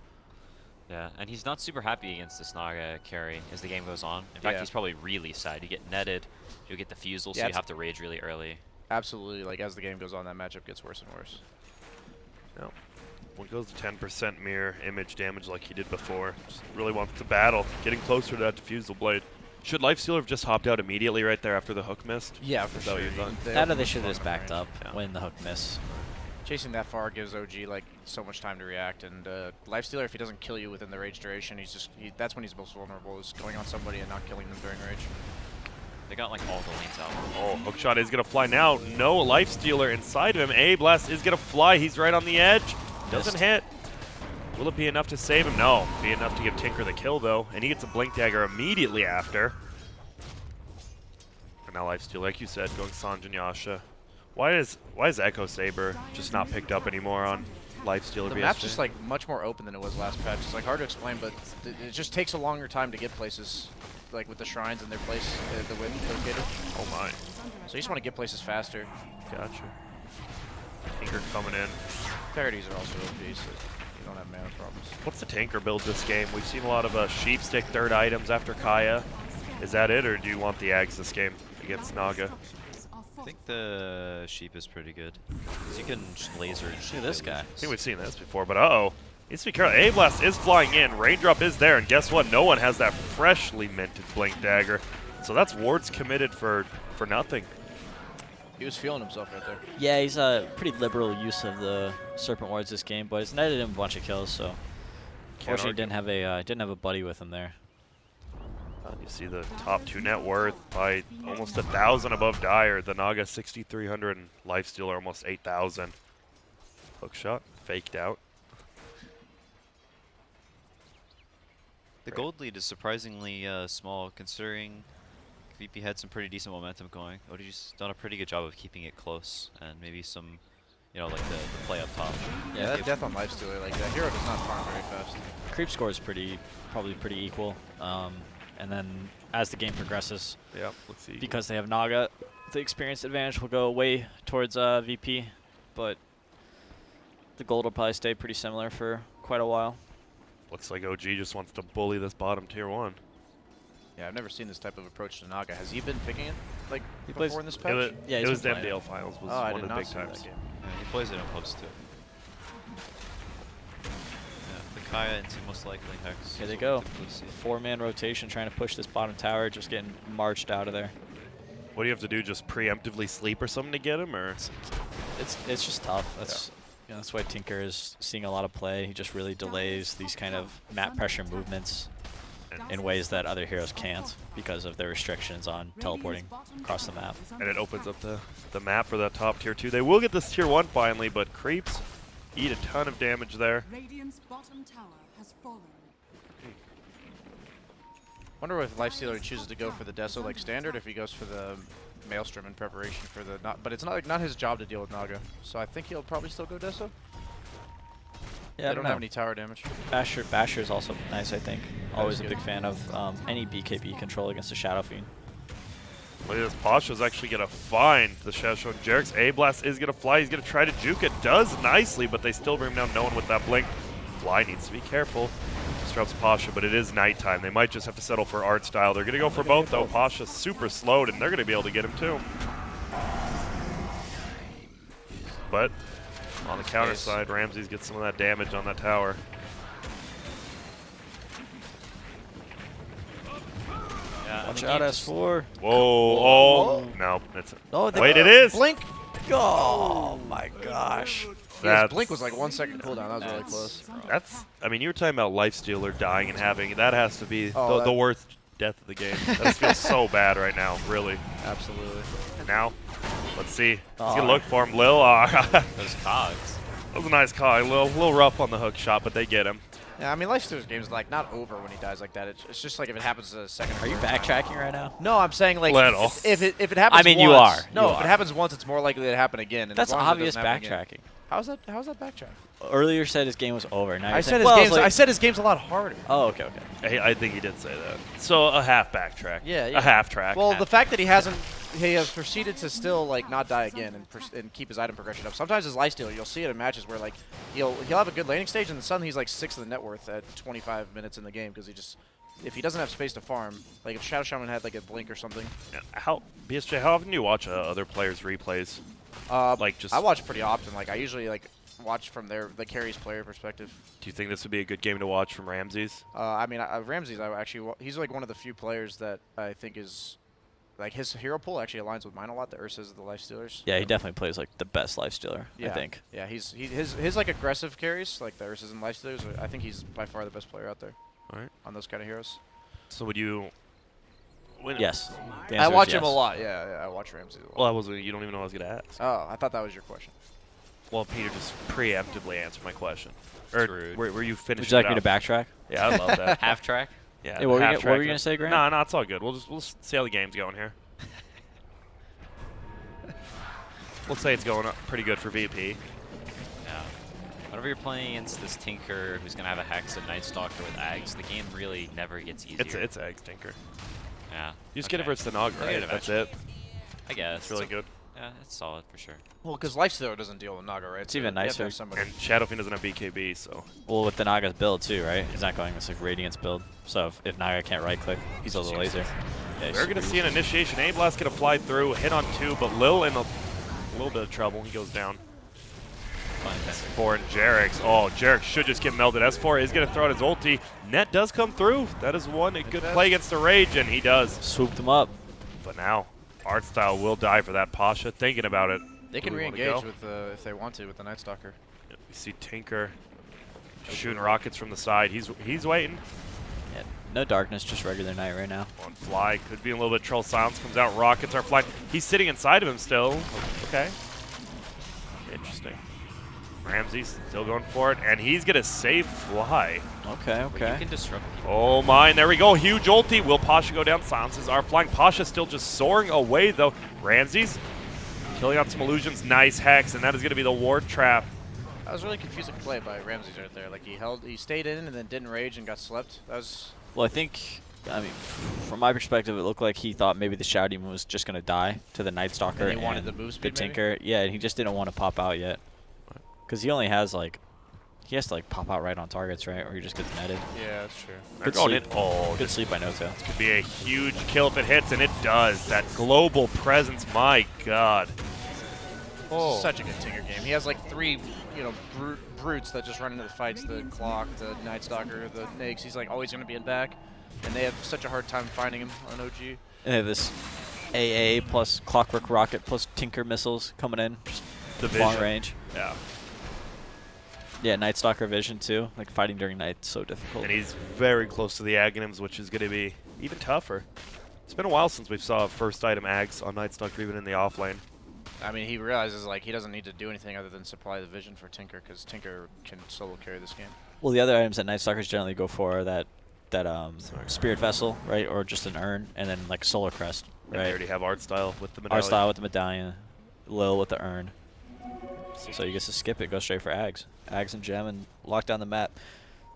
F: Yeah, and he's not super happy against this Naga carry as the game goes on. In fact,
D: Yeah.
F: he's probably really sad. You get netted, you get the fusel, so
D: Yeah,
F: you have to rage really early.
D: Absolutely, like as the game goes on, that matchup gets worse and worse.
A: no. When it goes to 10% mirror image damage like he did before, just really wants to battle. Getting closer to that diffusal blade. Should Lifestealer have just hopped out immediately right there after the hook missed?
D: Yeah, for
A: Is that what
D: sure.
A: you thought?
C: That or they should have just backed up
A: Yeah.
C: when the hook missed.
D: Chasing that far gives OG like so much time to react, and Lifestealer, if he doesn't kill you within the rage duration, that's when he's most vulnerable, is going on somebody and not killing them during rage.
F: They got like all the lanes out.
A: Oh, hookshot is going to fly now. No Lifestealer inside of him. A-Blast is going to fly. He's right on the edge. Doesn't
C: Missed.
A: hit. Will it be enough to save him? No. Be enough to give Tinker the kill, though. And he gets a Blink Dagger immediately after. And now Lifestealer, like you said, going Sanjin Yasha. Why is Echo Saber just not picked up anymore on Lifestealer?
D: The map's just like much more open than it was last patch. It's like hard to explain, but it just takes a longer time to get places, like with the shrines and their place, the wind located.
A: Oh my.
D: So you just want to get places faster.
A: Gotcha. Tinker coming in.
D: Parodies are also OP, so you don't have mana problems.
A: What's the Tinker build this game? We've seen a lot of sheep stick third items after Kaya. Is that it, or do you want the Ags this game against Naga?
E: I think the sheep is pretty good. 'Cause you can just laser.
C: See this guy.
A: I think we've seen this before, but uh-oh. Needs to be careful. A-Blast is flying in. Raindrop is there, and guess what? No one has that freshly minted Blink Dagger. So that's wards committed for nothing.
D: He was feeling himself right there.
C: Yeah, he's a pretty liberal use of the Serpent Wards this game, but it's netted him a bunch of kills, so fortunately didn't have a buddy with him there.
A: You see the top two net worth by almost 1,000 above Dire. The Naga 6,300 and Lifestealer almost 8,000. Hookshot faked out.
E: The gold lead is surprisingly small, considering VP had some pretty decent momentum going. ODG's done a pretty good job of keeping it close, and maybe some, you know, like the play up top.
D: Yeah, that death on Lifestealer, like that hero does not farm very fast.
C: Creep score is probably pretty equal, and then as the game progresses,
A: Yep, let's see.
C: because they have Naga, the experience advantage will go way towards VP, but the gold will probably stay pretty similar for quite a while.
A: Looks like OG just wants to bully this bottom tier 1.
D: Yeah, I've never seen this type of approach to Naga. Has he been picking it like
C: He
D: before
C: plays-
D: in this
A: It
D: patch?
A: was,
C: Yeah,
A: it
C: he's
A: was the
C: been playing
A: MDL finals was
D: Oh, I
A: one
D: did
A: of the
D: not
A: big
D: see
A: times.
D: that game.
E: Yeah, he plays it in pubs too. Yeah, the Kaya into most likely Hex.
C: Here
E: is
C: they
E: what we
C: go.
E: typically see.
C: 4-man rotation trying to push this bottom tower, just getting marched out of there.
A: What do you have to do? Just preemptively sleep or something to get him, or?
C: It's just tough. That's you know, that's why Tinker is seeing a lot of play. He just really delays these kind of map pressure movements in ways that other heroes can't because of their restrictions on teleporting across the map.
A: And it opens up the map for that top tier 2. They will get this tier 1 finally, but creeps eat a ton of damage there.
G: Radiant's bottom tower has fallen.
D: Wonder if Lifestealer chooses to go for the Deso like standard, if he goes for the Maelstrom in preparation for the but it's not his job to deal with Naga, so I think he'll probably still go Deso.
C: Yeah,
D: They don't have any tower damage.
C: Basher is also nice, I think. Always a
D: good.
C: big fan of any BKB control against a Shadow Fiend.
A: Look at this. Pasha's actually going to find the Shadow Stone. Jerix A-Blast is going to fly. He's going to try to juke it. Does nicely, but they still bring him down. No one with that blink. Fly needs to be careful. Disrupts Pasha, but it is nighttime. They might just have to settle for art style. They're going to go for both, though. Pasha's super slowed, and they're going to be able to get him, too. But on the counter side, Ramses gets some of that damage on that tower.
F: Yeah,
C: Watch
F: and the
C: out,
F: game's-
C: S4.
A: Whoa. Oh. No. It's
C: Oh,
A: Wait, it is.
D: Blink!
C: Oh my gosh.
D: Yeah, his Blink was like 1 second cooldown. That was really
F: That's
D: close.
A: That's. I mean, you were talking about Lifestealer dying and having. That has to be
D: Oh,
A: the worst death of the game. That just feels so bad right now, really.
D: Absolutely.
A: And now, let's see. He's
C: Aw.
A: gonna look for him. Lil, that
F: Those cogs.
A: was a nice call. A little rough on the hook shot, but they get him.
D: Yeah, I mean, Lifesteal's game is like not over when he dies like that. It's just like if it happens a second. or
C: Are you
D: third time.
C: backtracking right now?
D: No, I'm saying like
A: Little.
D: if it happens.
C: I mean, you
D: once,
C: are.
D: No,
C: You
D: if
C: are.
D: it happens once, it's more likely to happen again. And
C: That's
D: as long as it
C: obvious
D: doesn't happen again-
C: backtracking.
D: How's that backtrack?
C: Earlier said his game was over. Now
D: I
C: you're
D: said
C: saying,
D: his
C: well,
D: game's.
C: it's like-
D: I said his game's a lot harder.
C: Oh, okay, okay.
A: I think he did say that. So a half backtrack.
D: Yeah, yeah.
A: A half track.
D: Well, the fact that he has proceeded to still like not die again and keep his item progression up. Sometimes his lifesteal, you'll see it in matches where like he'll have a good laning stage and suddenly he's like 6th of the net worth at 25 minutes in the game because if he doesn't have space to farm, like if Shadow Shaman had like a blink or something.
A: How BSJ? How often do you watch other players' replays? Like just.
D: I watch pretty often. Like I usually like watch from the carries player perspective.
A: Do you think this would be a good game to watch from Ramses?
D: I mean, Ramses, he's like one of the few players that I think is, like his hero pool actually aligns with mine a lot. The Ursas, the Lifestealers.
C: Yeah, he definitely plays like the best lifestealer,
D: Yeah.
C: I think.
D: Yeah, his like aggressive carries, like the Ursas and Lifestealers. I think he's by far the best player out there.
A: All right.
D: On those kind of heroes.
A: So would you?
C: Yes. The
D: I
C: answer is
D: watch him
C: yes.
D: a lot. Yeah, I watch Ramses a lot.
A: Well, I wasn't. You don't even know what I was gonna ask.
D: Oh, I thought that was your question.
A: Well, Peter just preemptively answered my question. Or
F: rude.
A: were you finished?
C: Would you like me to backtrack?
A: Yeah, I love that.
F: Half track.
A: Yeah.
C: Hey, what were you
A: half
C: gonna- what
A: track
C: were you
A: it.
C: gonna say, Grant?
A: No, it's all good. We'll see how the game's going here. We'll say it's going up pretty good for VP.
F: Yeah. Whenever you're playing against this Tinker who's gonna have a Hex and Night Stalker with Ags, the game really never gets easier.
A: It's Egg Stinker.
F: Yeah.
A: You just get it
F: okay.
A: versus the Nog,
F: I'll get
A: right?
F: it
A: That's
F: eventually.
A: it.
F: I guess.
A: It's really good.
F: Yeah, it's solid for sure.
D: Well, because Lifestealer doesn't deal with Naga, right?
C: It's even
D: you have to
C: nicer.
D: have somebody.
A: And Shadowfiend doesn't have BKB, so
C: Well, with the Naga's build too, right? He's not going with like Radiance build. So if Naga can't right click, he's a laser. Yeah,
A: we're gonna see an initiation. A-Blast gonna fly through, hit on 2, but Lil in a little bit of trouble. He goes down. S4 and Jarex. Oh, Jarex should just get melted. S4 is gonna throw out his ulti. Net does come through. That is one a good play against the Rage, and he does.
C: swooped him up.
A: But now, Art Style will die for that. Pasha thinking about it.
D: They can
A: Do we wanna
D: re-engage
A: go?
D: with if they want to with the Night Stalker.
A: We see Tinker shooting rockets from the side. He's waiting.
C: Yeah, no darkness, just regular night right now.
A: On fly, could be a little bit troll. Silence comes out. Rockets are flying. He's sitting inside of him still. Okay. Interesting. Ramsey's still going for it, and he's gonna save fly.
C: Okay,
F: You
C: okay.
F: can disrupt people.
A: Oh my, and there we go. Huge ulti. Will Pasha go down? Silences are flying. Pasha still just soaring away though. Ramsey's killing out some illusions. Nice hex, and that is gonna be the ward trap.
D: That was really confusing play by Ramses right there. Like he stayed in and then didn't rage and got slept. That was.
C: Well, I think, I mean, from my perspective, it looked like he thought maybe the Shadow Demon was just going to die to the Night Stalker.
D: And he wanted the move speed,
C: The
D: maybe?
C: Tinker. Yeah, and he just didn't want to pop out yet. Because he only has, like, he has to, like, pop out right on targets, right? Or he just gets netted.
D: Yeah, that's true.
A: They're
C: Good
A: going
C: sleep.
A: in. Oh,
C: Good sleep by Noto.
A: could be a huge kill if it hits, and it does. That global presence, my God.
D: Oh. Such a good Tinker game. He has like 3, brutes that just run into the fights. The Clock, the Night Stalker, the Nags. He's like always going to be in back, and they have such a hard time finding him on OG.
C: And they have this AA plus Clockwork Rocket plus Tinker missiles coming in. Just
A: The
C: long
A: vision.
C: range.
A: Yeah.
C: Yeah, Night Stalker vision too. Like fighting during night, so difficult.
A: And he's very close to the Aghanims, which is going to be even tougher. It's been a while since we saw first item Ags on Night Stalker, even in the off lane.
D: I mean, he realizes like he doesn't need to do anything other than supply the vision for Tinker because Tinker can solo carry this game.
C: Well, the other items that Night Stalkers generally go for are that Spirit Vessel, right, or just an urn, and then like Solar Crest,
A: And they
C: right?
A: already have art style with the medallion.
C: Our style with the medallion, Lil with the urn. So you get to skip it, go straight for Ags. Ags and Gem and lock down the map.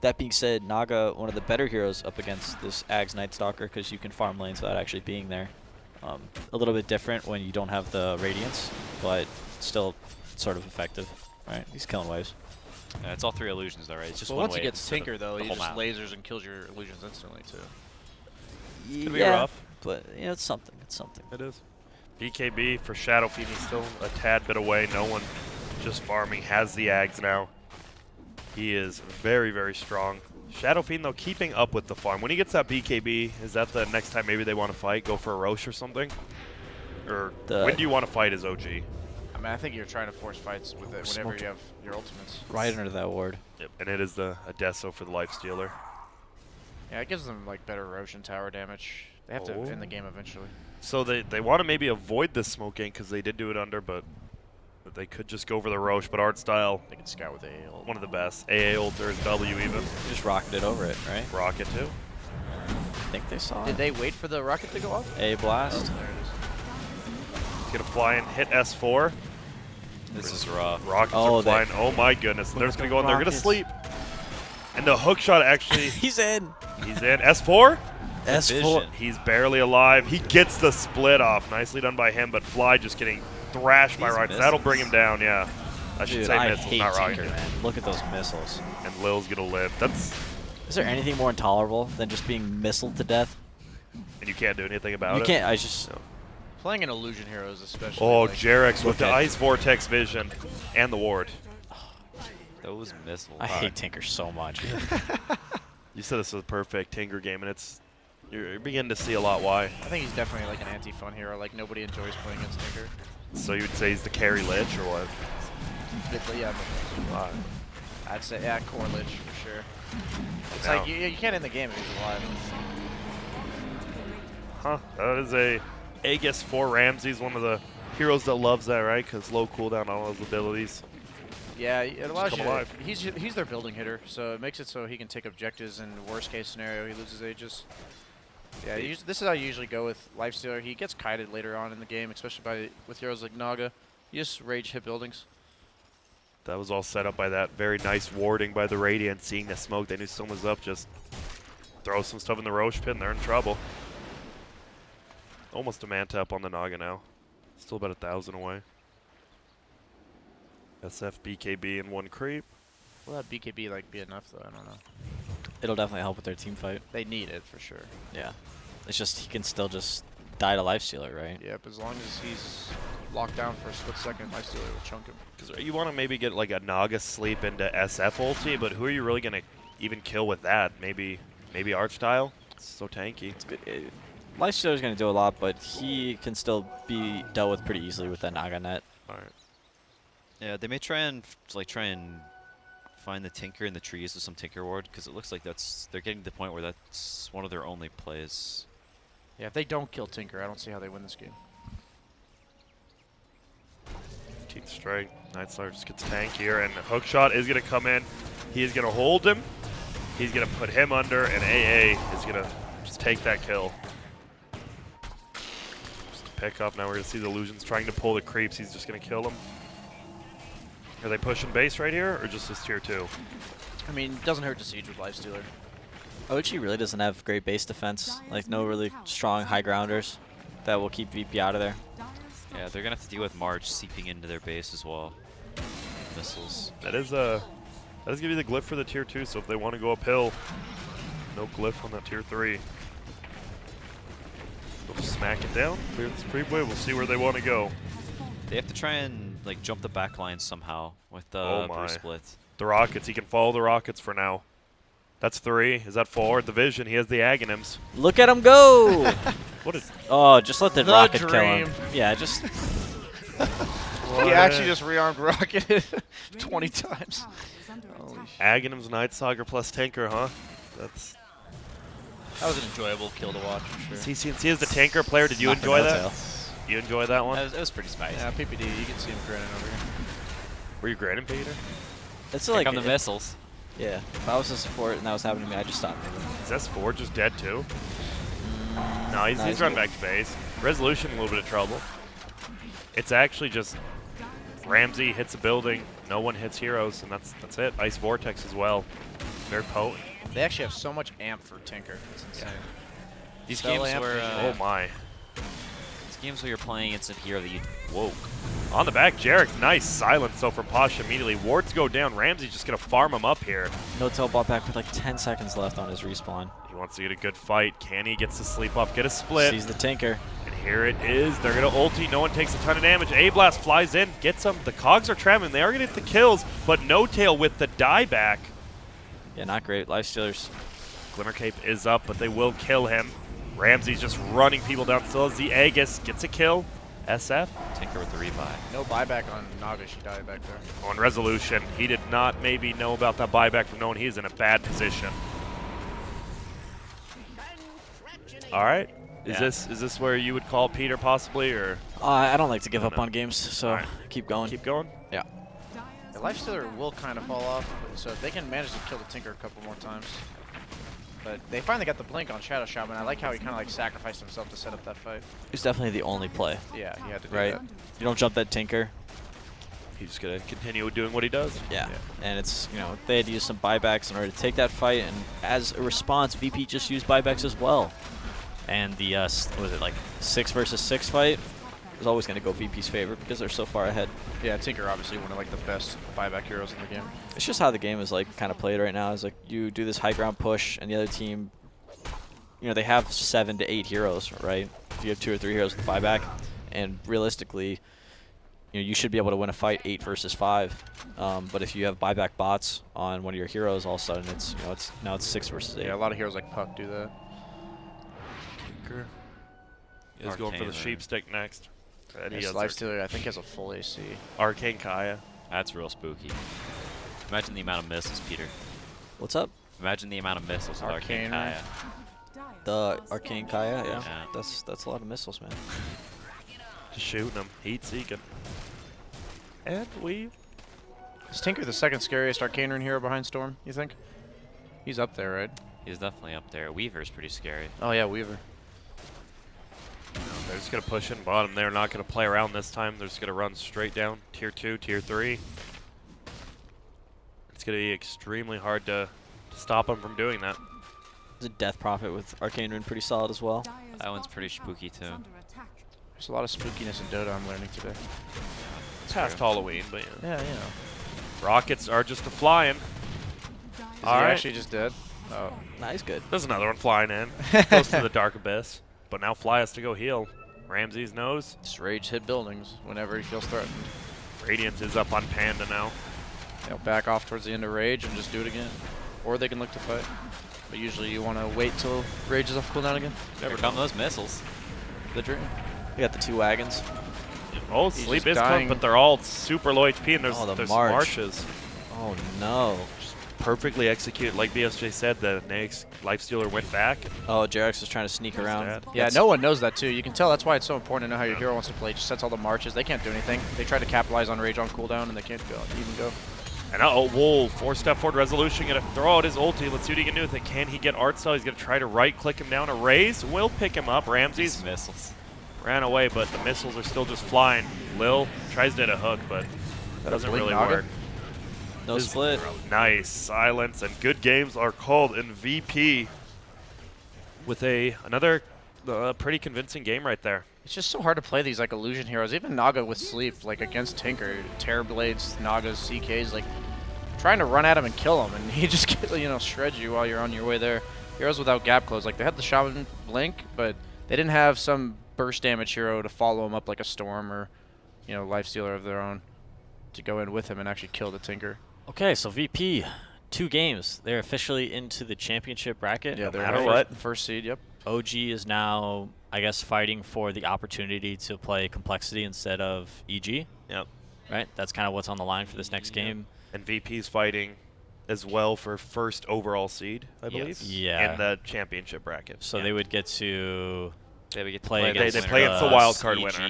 C: That being said, Naga, one of the better heroes up against this Ags Night Stalker because you can farm lanes without actually being there. A little bit different when you don't have the Radiance, but still sort of effective. Right, he's killing waves.
F: Yeah, it's all 3 illusions though, right? It's just
D: But
F: one
D: once
F: way
D: he gets
F: instead of
D: Tinker though,
F: the
D: he
F: whole
D: just
F: map.
D: lasers and kills your illusions instantly too.
A: It's gonna be rough.
C: But you know, it's something. It's something.
A: It is. BKB for Shadowfiend, he's still a tad bit away. No one just farming has the Ags now. He is very, very strong. Shadowfiend, though, keeping up with the farm. When he gets that BKB, is that the next time maybe they want to fight? Go for a Roche or something? Or when do you want to fight as OG?
D: I mean, I think you're trying to force fights with it whenever
C: Smoked
D: you have your ultimates.
C: Right under that ward.
A: Yep. And it is the Adesso for the Lifestealer.
D: Yeah, it gives them like better Roche and tower damage. They have to end the game eventually.
A: So they want to maybe avoid this smoke gank because they did do it under, but they could just go for the Roche. But art style,
D: They can scout with AA ult.
A: one of the best. AA ult or W even.
B: Just rocketed over it, right?
A: Rocket too.
B: I think they saw
D: Did
B: it.
D: they wait for the rocket to go off?
B: A blast.
D: There it
A: He's gonna fly and hit S4.
E: This is rough.
A: Rockets
B: Oh,
A: are flying. Oh my goodness. They're just gonna go in there. Gonna
B: rockets.
A: sleep. And the hook shot actually,
B: He's in.
A: he's in. S4?
B: S4.
A: He's barely alive. He gets the split off. Nicely done by him, but Fly just getting thrashed by
E: These
A: rockets. That'll bring him
E: missiles.
A: down, yeah. I should
B: Dude,
A: say
B: I
A: missiles,
B: hate
A: not
B: Tinker,
A: rockets.
B: man. Look at those missiles.
A: And Lil's gonna live. That's,
B: Is there anything more intolerable than just being missiled to death?
A: and you can't do anything about
B: You
A: it.
B: can't. I just.
A: No.
D: Playing an Illusion Heroes especially.
A: Oh,
D: like,
A: Jarex with the
B: at-
A: Ice Vortex vision and the ward.
E: Those missiles.
B: I hate Tinker so much.
A: You said this was a perfect Tinker game, and you're beginning to see a lot why.
D: I think he's definitely like an anti-fun hero. Like nobody enjoys playing against Tinker.
A: So you would say he's the carry Lich, or what?
D: But yeah,
A: Wow.
D: I'd say core Lich for sure. It's
A: Now-
D: like you can't end the game if he's alive.
A: Huh. That is a Aegis for Ramsey's one of the heroes that loves that, right? Because low cooldown on all his abilities.
D: Yeah, it allows
A: come
D: you.
A: alive.
D: He's their building hitter, so it makes it so he can take objectives. In the worst case scenario, he loses Aegis. Yeah, this is how you usually go with Lifestealer. He gets kited later on in the game, especially with heroes like Naga. You just rage hit buildings.
A: That was all set up by that very nice warding by the Radiant. Seeing the smoke, they knew someone was up. Just throw some stuff in the Roche pit, and they're in trouble. Almost a Manta up on the Naga now. Still about 1,000 away. SF, BKB, and one creep.
D: Will that BKB like be enough though? I don't know.
B: It'll definitely help with their team fight.
D: They need it for sure.
B: Yeah. It's just he can still just die to Lifestealer, right?
D: Yep, as long as he's locked down for a split second, Lifestealer will chunk him.
A: Because you want to maybe get like a Naga sleep into SF ulti, but who are you really going to even kill with that? Maybe Archstyle? It's so tanky.
B: It's good. Lifestealer's going to do a lot, but he can still be dealt with pretty easily with that Naga net.
A: All right.
E: Yeah, they may try and find the Tinker in the trees with some Tinker ward, because it looks like they're getting to the point where that's one of their only plays.
D: Yeah, if they don't kill Tinker, I don't see how they win this game.
A: Team strike. Nightstar just gets tankier, and Hookshot is going to come in. He is going to hold him. He's going to put him under, and AA is going to just take that kill. Just a pick up. Now we're going to see the Illusions trying to pull the creeps. He's just going to kill him. Are they pushing base right here, or just this tier 2?
D: I mean, it doesn't hurt to siege with Lifestealer.
B: OG really doesn't have great base defense. Like, no really strong high grounders that will keep VP out of there.
E: Yeah, they're gonna have to deal with March seeping into their base as well. Missiles.
A: That is going to be the glyph for the tier 2, so if they want to go uphill, no glyph on that tier 3. They'll just smack it down, clear this freeway, we'll see where they want to go.
E: They have to try and like jump the back line somehow with the
A: Oh my.
E: Bruce split.
A: The Rockets, he can follow the Rockets for now. That's 3. Is that 4? The Vision, he has the Aghanims.
B: Look at him go!
A: What is...
B: Oh, just let the,
D: The
B: rocket kill
D: dream.
B: him. Yeah, just...
A: What?
D: He actually just rearmed Rocket 20 times. Holy shit.
A: Aghanims, Night Stalker plus Tinker, huh? That's...
D: That was an enjoyable kill to watch for sure.
A: CCNC is the Tanker player. Did you
B: Knock
A: enjoy
B: him
A: that?
B: out,
A: You enjoy that one?
E: It was pretty spicy.
D: Yeah, PPD, you can see him grinning over here.
A: Were you grading, Peter?
B: It's
E: Here
B: like...
E: come the missiles.
B: Yeah. If I was a support and that was happening to me, I'd just stop moving.
A: Is S4 just dead too? No, he's
B: Nice.
A: run back to base. Resolution, a little bit of trouble. It's actually just Ramsey hits a building, no one hits heroes, and that's it. Ice Vortex as well. Very potent.
D: They actually have so much amp for Tinker. It's insane.
E: These
D: Spell
E: games
D: amp,
E: where
D: vision
A: Oh
D: amp.
A: my.
E: these games where you're playing against a hero that you woke.
A: On the back, Jarek, nice silence though from Posh immediately. Wards go down. Ramsey's just going to farm him up here.
B: No tail bought back with like 10 seconds left on his respawn.
A: He wants to get a good fight. Can he gets to sleep off, get a split?
B: Sees the Tinker.
A: And here it is. They're going to ulti. No one takes a ton of damage. A-Blast flies in, gets him. The Cogs are traveling. They are going to get the kills, but No Tail with the dieback.
B: Yeah, not great. Lifestealers.
A: Glimmer Cape is up, but they will kill him. Ramsey's just running people down. Still has the Aegis. Gets a kill. SF
E: Tinker with the rebuy.
D: No buyback on Naga, she died back there.
A: on Resolution. He did not maybe know about that buyback from knowing he's in a bad position. All right.
C: Yeah.
A: Is this where you would call Peter possibly, or
B: I don't like to give up
A: No.
B: on games, so
A: Alright.
B: keep going.
A: keep going?
B: Yeah.
D: The Lifestealer will kind of fall off, so if they can manage to kill the Tinker a couple more times. But they finally got the blink on Shadow Shaman. I like how he kind of like sacrificed himself to set up that fight.
B: It's definitely the only play,
D: Yeah, he had to do
B: right?
D: that.
B: You don't jump that Tinker.
A: He's just gonna continue doing what he does.
B: Yeah. And it's, they had to use some buybacks in order to take that fight, and as a response, VP just used buybacks as well. And the, what was it, like 6 versus 6 fight was always going to go VP's favor because they're so far ahead.
D: Yeah, Tinker obviously one of like the best buyback heroes in the game.
B: It's just how the game is like kind of played right now. Is like you do this high ground push, and the other team, they have 7 to 8 heroes, right? If you have 2 or 3 heroes with buyback, and realistically, you should be able to win a fight 8 versus 5. But if you have buyback bots on one of your heroes, all of a sudden it's now it's 6 versus 8.
D: Yeah, a lot of heroes like Puck do that.
A: Tinker is going for the
E: Arcane,
A: sheep stick next. And he
D: This
A: has
D: Lifestealer, I think, has a full AC.
A: Arcane Kaya.
E: That's real spooky. Imagine the amount of misses, Peter.
B: What's up?
E: Imagine the amount of missiles with Arcane
D: Arcane.
E: Kaya.
B: The Arcane Kaya, yeah.
E: Yeah.
B: That's a lot of missiles, man.
A: Just shooting him. Heat seeking. And we.
D: Is Tinker the second scariest Arcane Rune hero behind Storm, you think? He's up there, right?
E: He's definitely up there. Weaver's pretty scary.
D: Oh yeah, Weaver.
A: They're just going to push in bottom. They're not going to play around this time. They're just going to run straight down. Tier 2, Tier 3. It's going to be extremely hard to stop them from doing that.
B: There's a Death Prophet with Arcane Rune pretty solid as well.
E: That one's pretty spooky, too.
D: There's a lot of spookiness in Dota I'm learning today.
A: It's past Halloween, but yeah.
D: Yeah,
A: Rockets are just a-flying.
D: Is he
A: All right.
D: actually just dead? Oh.
B: Nah, he's good.
A: There's another one flying in. Goes to the Dark Abyss. But now Fly has to go heal. Ramses knows.
D: Just rage hit buildings whenever he feels threatened.
A: Radiance is up on Panda now.
D: They'll back off towards the end of Rage and just do it again. Or they can look to fight. But usually you want to wait till Rage is off cooldown again.
E: Never come those missiles.
D: The dream.
B: We got the 2 wagons.
A: Oh,
D: He's
A: Sleep
D: just
A: is
D: dying.
A: coming, but they're all super low HP, and there's,
B: Oh, the
A: there's
B: march.
A: marshes.
B: Oh no.
A: Just perfectly executed. Like BSJ said, the next Lifestealer went back.
B: Oh, Jarex was trying to sneak around.
A: that.
D: Yeah, no one knows that too. You can tell that's why it's so important to know how your hero wants to play. He just sets all the marches. They can't do anything. They try to capitalize on Rage on cooldown, and they can't even go.
A: And now, Wool, 4-step forward resolution, gonna throw out his ulti. Let's see what he can do with it. Can he get art style? He's gonna try to right-click him down. A raise will pick him up. Ramses
E: These missiles.
A: ran away, but the missiles are still just flying. Lil tries to hit a hook, but that doesn't
D: blink
A: really
D: Naga?
A: work.
B: No
A: This-
B: split.
A: Nice silence, and good games are called in VP with another pretty convincing game right there.
D: It's just so hard to play these like illusion heroes. Even Naga with Sleep, like against Tinker, Terror Blades, Nagas, CKs, like trying to run at him and kill him, and he just shreds you while you're on your way there. Heroes without gap close, like they had the Shaman Blink, but they didn't have some burst damage hero to follow him up like a Storm or Lifestealer of their own to go in with him and actually kill the Tinker.
C: Okay, so VP, 2 games. They're officially into the championship bracket.
D: Yeah, they're
A: matter
D: the
A: what.
D: first seed. Yep.
C: OG is now, I guess, fighting for the opportunity to play Complexity instead of EG.
A: Yep.
C: Right? That's kind of what's on the line for this next game.
A: And VP's fighting as well for first overall seed, I believe.
E: Yes.
C: Yeah.
A: In the championship bracket.
C: So
A: Yeah.
C: they would get to
E: They would get to
C: Play
E: play
C: against
E: against
A: they play against the wild card
E: EG,
A: winner.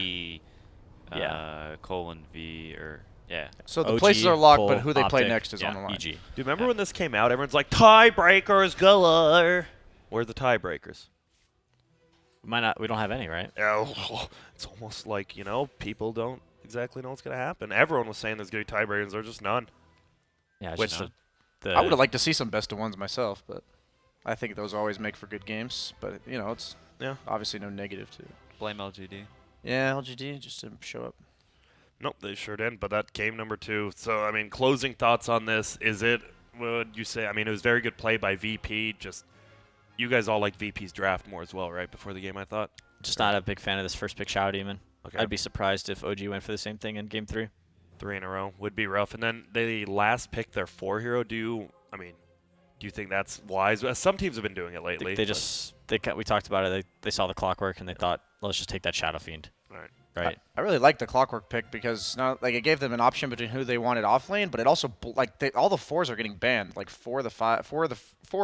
C: Yeah.
E: colon V or yeah.
D: So the
C: OG,
D: places are locked,
C: Cole,
D: but who they play
C: Optic,
D: next is
C: yeah,
D: on the line.
C: EG.
A: Do you remember when this came out? Everyone's like, tiebreakers galore. Where are the tiebreakers?
C: We don't have any, right?
A: Oh, it's almost like, people don't exactly know what's going to happen. Everyone was saying there's going to be tiebreakers. There's just none.
C: Yeah, it's
A: Which-
C: just the
D: I would have liked to see some best of ones myself, but I think those always make for good games. But it's
A: Yeah.
D: obviously no negative to it.
E: Blame LGD.
D: Yeah, LGD just didn't show up.
A: Nope, they sure didn't, but that came number 2. So, closing thoughts on this. Would you say, it was very good play by VP. Just, you guys all liked VP's draft more as well, right, before the game, I thought?
C: just not a big fan of this first pick Shadow Demon.
A: Okay.
C: I'd be surprised if OG went for the same thing in game 3.
A: 3 in a row would be rough. And then they last picked their 4 hero. Do you think that's wise? Some teams have been doing it lately.
C: We talked about it. They saw the clockwork and they thought, let's just take that Shadow Fiend.
A: Right.
C: Right.
D: I really liked the Clockwork pick because it gave them an option between who they wanted off lane, but it also all the 4s are getting banned. Like 4 or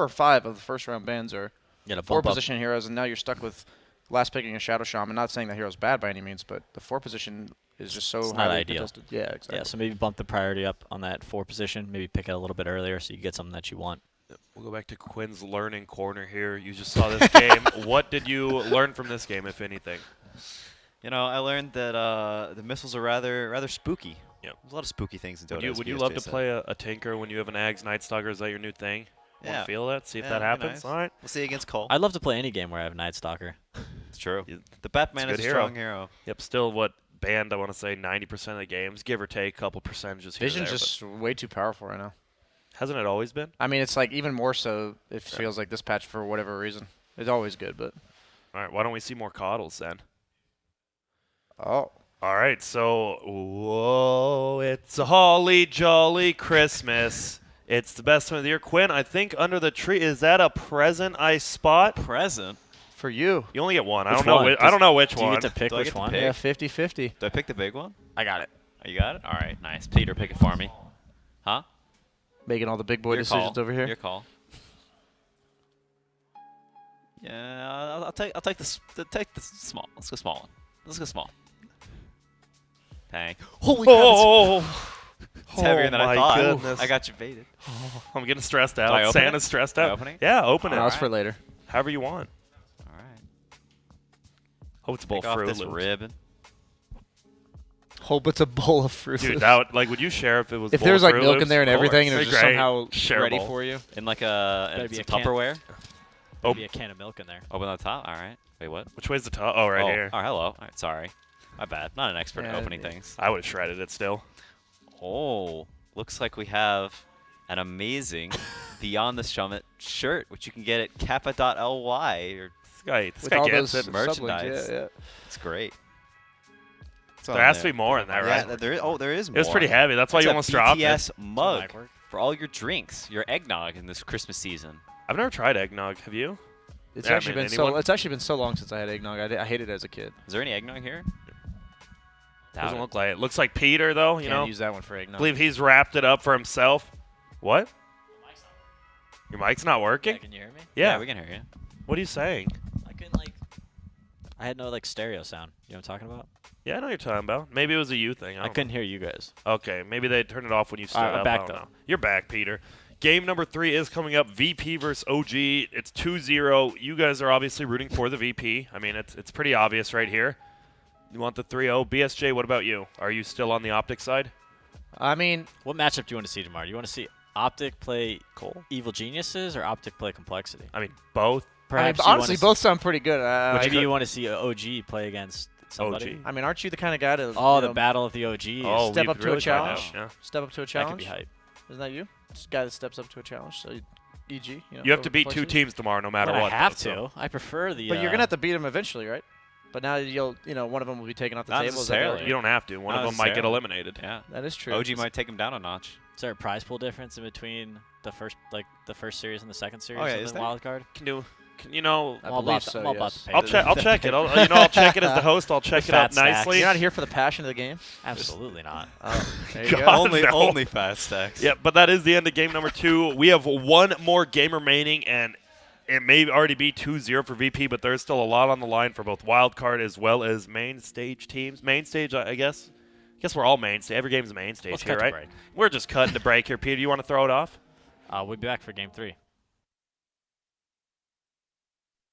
D: 5 of the first round bans are
B: Yeah, to
D: 4
B: bump up.
D: position heroes, and now you're stuck with last picking a Shadow Shaman. Not saying that hero's bad by any means, but the 4 position is just so
B: It's not
D: highly
B: ideal.
D: contested. Yeah, exactly.
B: Yeah, so maybe bump the priority up on that 4 position. Maybe pick it a little bit earlier so you get something that you want.
A: We'll go back to Quinn's learning corner here. You just saw this game. What did you learn from this game, if anything?
E: You know, I learned that the missiles are rather spooky.
A: Yep.
E: There's a lot of spooky things in Dota.
A: Would
E: as
A: you
E: BSJ
A: love to
E: said.
A: play a Tinker when you have an Ags Night Stalker? Is that your new thing? Want
E: Yeah.
A: to feel that? See if that
E: that'd be
A: happens?
E: nice.
A: All right.
E: We'll see against Cole.
B: I'd love to play any game where I have Night Stalker.
E: It's true.
A: You-
E: The Batman
A: it's
E: is
A: a
E: a
A: good hero.
E: strong hero.
A: Yep, still what banned, I want to say 90% of the games, give or take a couple percentages here.
D: Vision's
A: there,
D: just way too powerful right now.
A: but hasn't it always been?
D: I mean, it's like even more so. It feels like this patch for whatever reason. It's always good, but
A: All right, why don't we see more coddles then?
D: oh,
A: All right, so whoa, it's a holly jolly Christmas. It's the best time of the year. Quinn, I think under the tree, is that a present I spot?
E: Present.
D: for you.
A: You only get one. I
B: Which
A: don't know.
B: one?
A: I don't know which
B: Do you
A: one.
B: get to pick
E: Do I
B: which
E: get to
B: one?
E: pick?
D: Yeah, 50-50.
E: Do I pick the big one?
C: I got it.
E: Oh, you got it? All right, nice. Peter, pick it for me. Huh?
D: Making all the big boy
E: Your
D: decisions
E: call.
D: over here.
E: Your call. Yeah, I'll take the small. Let's go small one. Let's go small. Dang. Holy crap!
A: Oh,
E: It's heavier than I
A: my
E: thought.
A: goodness.
E: I got you baited.
A: I'm getting stressed
E: I
A: out.
E: open
A: Santa's
E: it?
A: stressed
E: Am I
A: out.
E: opening it?
A: Yeah, open it.
D: No, it's for later.
A: However you want.
E: All right.
A: Hope it's a bowl
E: Take
A: of
E: off
A: Fruit
E: this
A: Loops.
E: ribbon.
D: Hope it's a bowl of fruit.
A: Dude,
D: Loops.
A: that would, would you share if it was?
D: If
A: bowl
D: there's
A: of
D: like
A: Fruit
D: milk in
A: Loops?
D: there and
A: Of
D: everything, and
A: course.
D: it's just
A: Great.
D: somehow ready
A: Shareable.
D: for you.
E: In like
C: Better
E: it's
C: be
E: a
C: a can.
E: Tupperware.
A: Oh.
C: Maybe a can of milk in there.
E: Open on the top. All right. Wait, what?
A: Which way's the top? Oh, right
E: oh,
A: here.
E: Oh, hello. All right, sorry. My bad. Not an expert at
D: Yeah,
E: opening
D: yeah.
E: things.
A: I would have shredded it still.
E: Oh, looks like we have an amazing Beyond the Summit shirt, which you can get at kappa.ly. Or
A: This
D: With
A: guy
D: all
A: gets
D: those
A: it.
E: merchandise.
D: Yeah.
E: it's great. It's
A: There
E: on
A: has to be more in there,
E: Yeah,
A: right?
E: there is. Oh, there is more.
A: It was pretty heavy. That's why
E: It's
A: you
E: a
A: almost dropped it.
E: BTS mug
C: Might work.
E: for all your drinks, your eggnog in this Christmas season.
A: I've never tried eggnog. Have you?
D: It's
A: Yeah, I
D: actually
A: mean,
D: been
A: anyone?
D: so. It's actually been so long since I had eggnog. I hated it as a kid.
E: Is there any eggnog here? Doubt
A: Doesn't
E: it.
A: look like it. Looks like Peter though. You
D: Can't
A: know,
D: use that one for
A: I
D: eggnog.
A: believe he's wrapped it up for himself. What? Your mic's not working?
B: Can you hear me?
A: Yeah.
E: we can hear you.
A: What are you saying?
B: I couldn't like. I had no like stereo sound. You know what I'm talking about?
A: Yeah, I know what you're talking about. Maybe it was a you thing.
B: I
A: don't
B: couldn't hear you guys.
A: know. Okay, maybe they turned it off when you stood
B: Alright, I'm
A: up.
B: back,
A: I don't
B: though.
A: know. You're back, Peter. Game number 3 is coming up. VP versus OG. It's 2-0. You guys are obviously rooting for the VP. I mean, it's pretty obvious right here. You want the 3-0. BSJ, what about you? Are you still on the Optic side?
D: I mean,
B: What matchup do you want to see tomorrow? You want to see Optic play
A: Cole?
B: Evil Geniuses or Optic play Complexity?
A: I mean, both.
B: Perhaps you
D: honestly,
B: wanna
D: both sound pretty good.
B: Maybe
A: could-
B: you want to see OG play against somebody.
A: OG.
D: I mean, aren't you the kind of guy to
B: Oh,
D: you
B: the
D: know,
B: battle of the OGs.
A: Oh,
D: step
A: we'd
D: up to a
A: really find out,
D: challenge?
A: yeah.
D: Step up to a
B: that could
D: challenge?
B: be hype.
D: Isn't that you? Just a guy that steps up to a challenge. So, EG. You know,
A: You have to
D: over
A: beat 2
D: complexity.
A: teams tomorrow no matter
B: But
A: what.
B: I have
A: though,
B: to. I prefer the.
D: But you're gonna have to beat him eventually, right? But now one of them will be taken off the
E: Not
D: table. Is that
E: necessarily.
A: so You don't have to. One
E: Not
A: of them might get
E: necessarily.
A: eliminated.
E: Yeah.
D: That is true.
E: OG might take him down a notch.
B: Is there a prize pool difference in between the first series and the second series
E: Oh, yeah,
B: of
E: is
B: the
E: there?
B: wild card?
A: You know,
D: I
B: I'm all
D: believe
B: about,
D: so,
B: I'm all about
D: yes.
B: to pay
A: I'll
B: the-
A: check. I'll check it. I'll check it as the host. I'll check
B: The
A: it out
B: fat stacks.
A: nicely.
D: You're not here for the passion of the game.
B: Absolutely not.
D: There you go.
A: God, no.
E: Only fast stacks.
A: Yeah, but that is the end of game number 2. We have one more game remaining, and it may already be 2-0 for VP, but there's still a lot on the line for both wildcard as well as main stage teams. Main stage, I guess. I guess we're all main stage. Every game's main stage
B: Let's
A: here,
B: cut to
A: right?
B: break.
A: We're just cutting the break here. Peter, you want to throw it off?
B: We'll be back for game 3.